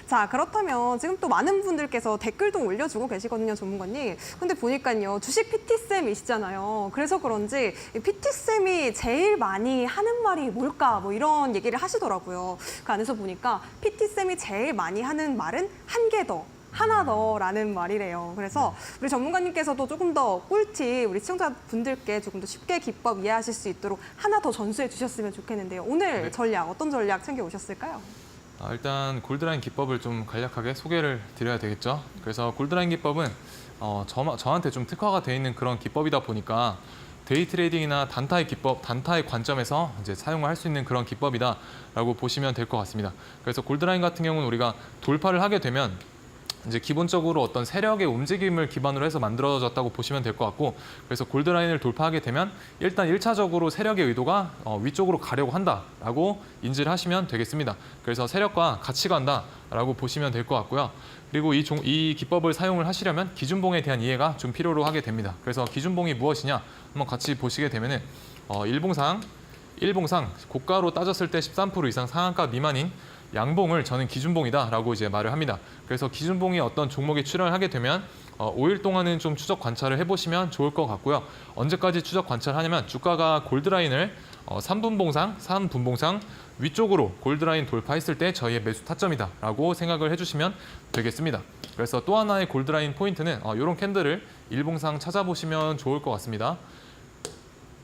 자, 그렇다면 지금 또 많은 분들께서 댓글도 올려주고 계시거든요, 전문가님. 근데 보니까요, 주식 PT쌤이시잖아요. 그래서 그런지 PT쌤이 제일 많이 하는 말이 뭘까? 뭐 이런 얘기를 하시더라고요. 그 안에서 보니까 PT쌤이 제일 많이 하는 말은 한 개 더. 하나 더라는 말이래요. 그래서 우리 전문가님께서도 조금 더 꿀팁 우리 시청자분들께 조금 더 쉽게 기법 이해하실 수 있도록 하나 더 전수해 주셨으면 좋겠는데요. 오늘 네. 전략 어떤 전략 챙겨 오셨을까요? 일단 골드라인 기법을 좀 간략하게 소개를 드려야 되겠죠. 그래서 골드라인 기법은 저한테 좀 특화가 되어 있는 그런 기법이다 보니까 데이 트레이딩이나 단타의 기법, 단타의 관점에서 이제 사용을 할 수 있는 그런 기법이다라고 보시면 될 것 같습니다. 그래서 골드라인 같은 경우는 우리가 돌파를 하게 되면 이제 기본적으로 어떤 세력의 움직임을 기반으로 해서 만들어졌다고 보시면 될 것 같고, 그래서 골드라인을 돌파하게 되면 일단 1차적으로 세력의 의도가 위쪽으로 가려고 한다라고 인지를 하시면 되겠습니다. 그래서 세력과 같이 간다라고 보시면 될 것 같고요. 그리고 이 기법을 사용을 하시려면 기준봉에 대한 이해가 좀 필요로 하게 됩니다. 그래서 기준봉이 무엇이냐 한번 같이 보시게 되면은 일봉상 고가로 따졌을 때 13% 이상 상한가 미만인 양봉을 저는 기준봉이다라고 이제 말을 합니다. 그래서 기준봉이 어떤 종목에 출현을 하게 되면 5일 동안은 좀 추적 관찰을 해보시면 좋을 것 같고요. 언제까지 추적 관찰하냐면 주가가 골드라인을 3분봉상 위쪽으로 골드라인 돌파했을 때 저희의 매수 타점이다라고 생각을 해주시면 되겠습니다. 그래서 또 하나의 골드라인 포인트는 이런 캔들을 일봉상 찾아보시면 좋을 것 같습니다.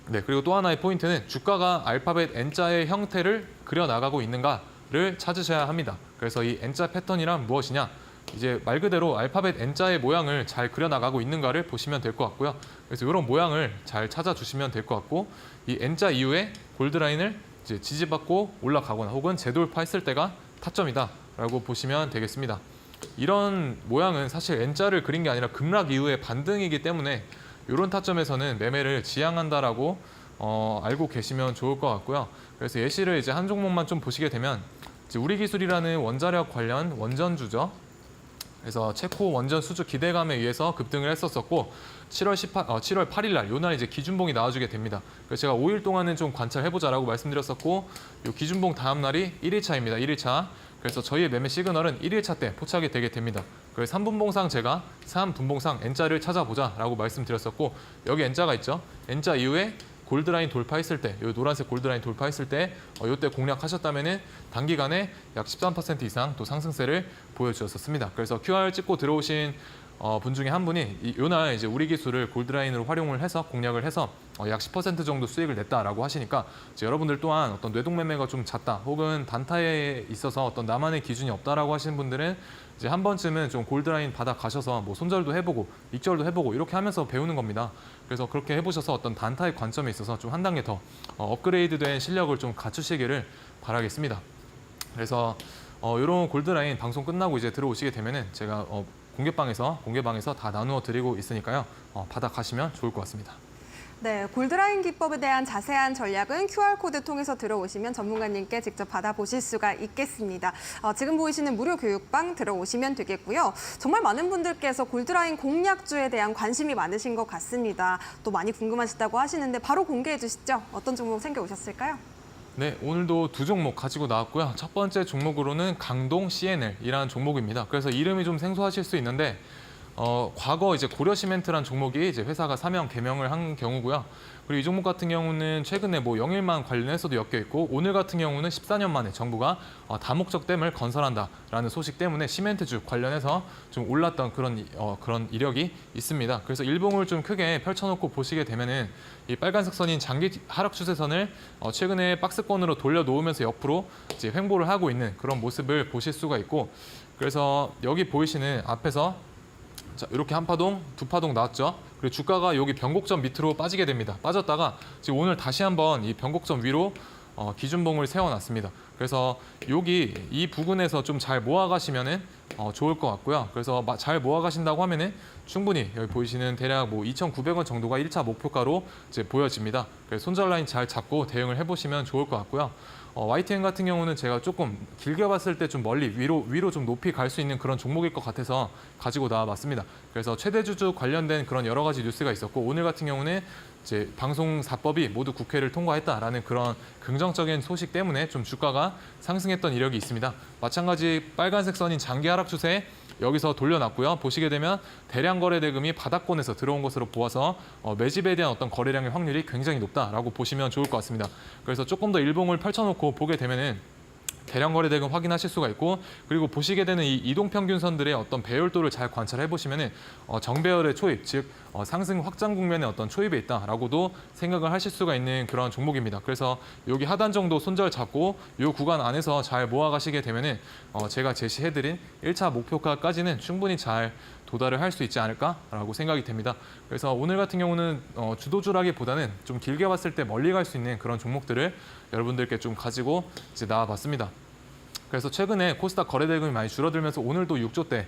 네, 그리고 또 하나의 포인트는 주가가 알파벳 N자의 형태를 그려나가고 있는가를 찾으셔야 합니다. 그래서 이 N자 패턴이란 무엇이냐? 이제 말 그대로 알파벳 N자의 모양을 잘 그려나가고 있는가를 보시면 될 것 같고요. 그래서 이런 모양을 잘 찾아주시면 될 것 같고, 이 N자 이후에 골드라인을 이제 지지받고 올라가거나 혹은 재돌파했을 때가 타점이다라고 보시면 되겠습니다. 이런 모양은 사실 N자를 그린 게 아니라 급락 이후의 반등이기 때문에 이런 타점에서는 매매를 지향한다라고 알고 계시면 좋을 것 같고요. 그래서 예시를 이제 한 종목만 좀 보시게 되면 이제 우리기술이라는 원자력 관련 원전주죠. 그래서 체코 원전 수주 기대감에 의해서 급등을 했었었고 7월 8일 날 요 날 이제 기준봉이 나와주게 됩니다. 그래서 제가 5일 동안은 좀 관찰해보자라고 말씀드렸었고 요 기준봉 다음 날이 1일차입니다. 1일차. 그래서 저희의 매매 시그널은 1일차 때 포착이 되게 됩니다. 그래서 3분봉상 제가 3분봉상 N자를 찾아보자라고 말씀드렸었고 여기 N자가 있죠. N자 이후에 골드라인 돌파했을 때, 이 노란색 골드라인 돌파했을 때 이때 공략하셨다면은 단기간에 약 13% 이상 또 상승세를 보여주셨습니다. 그래서 QR 찍고 들어오신 분 중에 한 분이 요날 이제 우리 기술을 골드라인으로 활용을 해서 공략을 해서 약 10% 정도 수익을 냈다라고 하시니까 이제 여러분들 또한 어떤 뇌동 매매가 좀 잦다 혹은 단타에 있어서 어떤 나만의 기준이 없다라고 하시는 분들은 이제 한 번쯤은 좀 골드라인 바닥 가셔서 뭐 손절도 해보고 익절도 해보고 이렇게 하면서 배우는 겁니다. 그래서 그렇게 해보셔서 어떤 단타의 관점에 있어서 좀 한 단계 더 업그레이드된 실력을 좀 갖추시기를 바라겠습니다. 그래서 이런 골드라인 방송 끝나고 이제 들어오시게 되면은 제가 공개방에서 다 나누어 드리고 있으니까요. 바닥 가시면 좋을 것 같습니다. 네, 골드라인 기법에 대한 자세한 전략은 QR코드 통해서 들어오시면 전문가님께 직접 받아보실 수가 있겠습니다. 지금 보이시는 무료 교육방 들어오시면 되겠고요. 정말 많은 분들께서 골드라인 공략주에 대한 관심이 많으신 것 같습니다. 또 많이 궁금하시다고 하시는데 바로 공개해 주시죠. 어떤 종목 챙겨오셨을까요? 네, 오늘도 두 종목 가지고 나왔고요. 첫 번째 종목으로는 강동 CNL이라는 종목입니다. 그래서 이름이 좀 생소하실 수 있는데 과거 이제 고려시멘트란 종목이 이제 회사가 사명 개명을 한 경우고요. 그리고 이 종목 같은 경우는 최근에 뭐 영일만 관련해서도 엮여 있고 오늘 같은 경우는 14년 만에 정부가 다목적 댐을 건설한다라는 소식 때문에 시멘트주 관련해서 좀 올랐던 그런 이력이 있습니다. 그래서 일봉을 좀 크게 펼쳐놓고 보시게 되면은 이 빨간색 선인 장기 하락 추세선을 최근에 박스권으로 돌려놓으면서 옆으로 이제 횡보를 하고 있는 그런 모습을 보실 수가 있고, 그래서 여기 보이시는 앞에서 자, 이렇게 한 파동, 두 파동 나왔죠. 그리고 주가가 여기 변곡점 밑으로 빠지게 됩니다. 빠졌다가 지금 오늘 다시 한번 이 변곡점 위로 기준봉을 세워놨습니다. 그래서 여기 이 부근에서 좀 잘 모아가시면은 좋을 것 같고요. 그래서 잘 모아가신다고 하면은 충분히 여기 보이시는 대략 뭐 2,900원 정도가 1차 목표가로 이제 보여집니다. 그래서 손절 라인 잘 잡고 대응을 해보시면 좋을 것 같고요. YTN 같은 경우는 제가 조금 길게 봤을 때 좀 멀리 위로 좀 높이 갈 수 있는 그런 종목일 것 같아서 가지고 나와봤습니다. 그래서 최대주주 관련된 그런 여러 가지 뉴스가 있었고 오늘 같은 경우는 이제 방송사법이 모두 국회를 통과했다라는 그런 긍정적인 소식 때문에 좀 주가가 상승했던 이력이 있습니다. 마찬가지 빨간색 선인 장기 하락 추세 여기서 돌려놨고요. 보시게 되면 대량 거래 대금이 바닥권에서 들어온 것으로 보아서 매집에 대한 어떤 거래량의 확률이 굉장히 높다라고 보시면 좋을 것 같습니다. 그래서 조금 더 일봉을 펼쳐놓고 보게 되면은 대량 거래 대금 확인하실 수가 있고, 그리고 보시게 되는 이 이동 평균선들의 어떤 배열도를 잘 관찰해 보시면은 정배열의 초입, 즉 상승 확장 국면의 어떤 초입에 있다라고도 생각을 하실 수가 있는 그런 종목입니다. 그래서 여기 하단 정도 손절 잡고 이 구간 안에서 잘 모아가시게 되면은 제가 제시해드린 1차 목표가까지는 충분히 잘 도달을 할 수 있지 않을까라고 생각이 됩니다. 그래서 오늘 같은 경우는 주도주라기보다는 좀 길게 봤을 때 멀리 갈 수 있는 그런 종목들을 여러분들께 좀 가지고 이제 나와봤습니다. 그래서 최근에 코스닥 거래 대금이 많이 줄어들면서 오늘도 6조대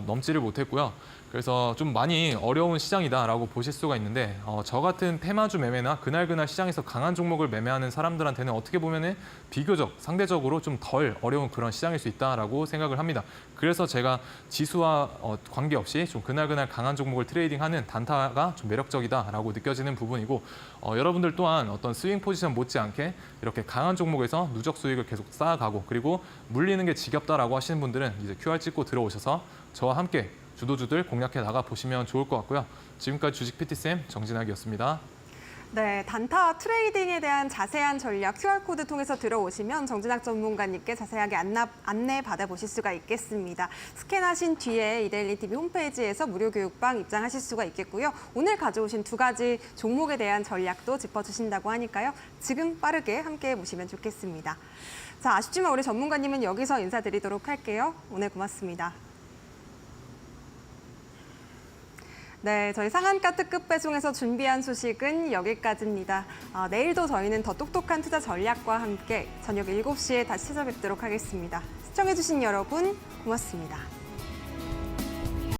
넘지를 못했고요. 그래서 좀 많이 어려운 시장이다라고 보실 수가 있는데 저 같은 테마주 매매나 그날 시장에서 강한 종목을 매매하는 사람들한테는 어떻게 보면은 비교적 상대적으로 좀 덜 어려운 그런 시장일 수 있다라고 생각을 합니다. 그래서 제가 지수와 관계없이 좀 그날 강한 종목을 트레이딩하는 단타가 좀 매력적이다라고 느껴지는 부분이고 여러분들 또한 어떤 스윙 포지션 못지않게 이렇게 강한 종목에서 누적 수익을 계속 쌓아가고 그리고 물리는 게 지겹다라고 하시는 분들은 이제 QR 찍고 들어오셔서 저와 함께 주도주들 공략해 나가 보시면 좋을 것 같고요. 지금까지 주식 PT쌤 정진학이었습니다. 네, 단타 트레이딩에 대한 자세한 전략 QR코드 통해서 들어오시면 정진학 전문가님께 자세하게 안내 받아보실 수가 있겠습니다. 스캔하신 뒤에 이데일리 TV 홈페이지에서 무료 교육방 입장하실 수가 있겠고요. 오늘 가져오신 2가지 종목에 대한 전략도 짚어주신다고 하니까요. 지금 빠르게 함께 보시면 좋겠습니다. 자, 아쉽지만 우리 전문가님은 여기서 인사드리도록 할게요. 오늘 고맙습니다. 네, 저희 상한가 특급 배송에서 준비한 소식은 여기까지입니다. 내일도 저희는 더 똑똑한 투자 전략과 함께 저녁 7시에 다시 찾아뵙도록 하겠습니다. 시청해주신 여러분 고맙습니다.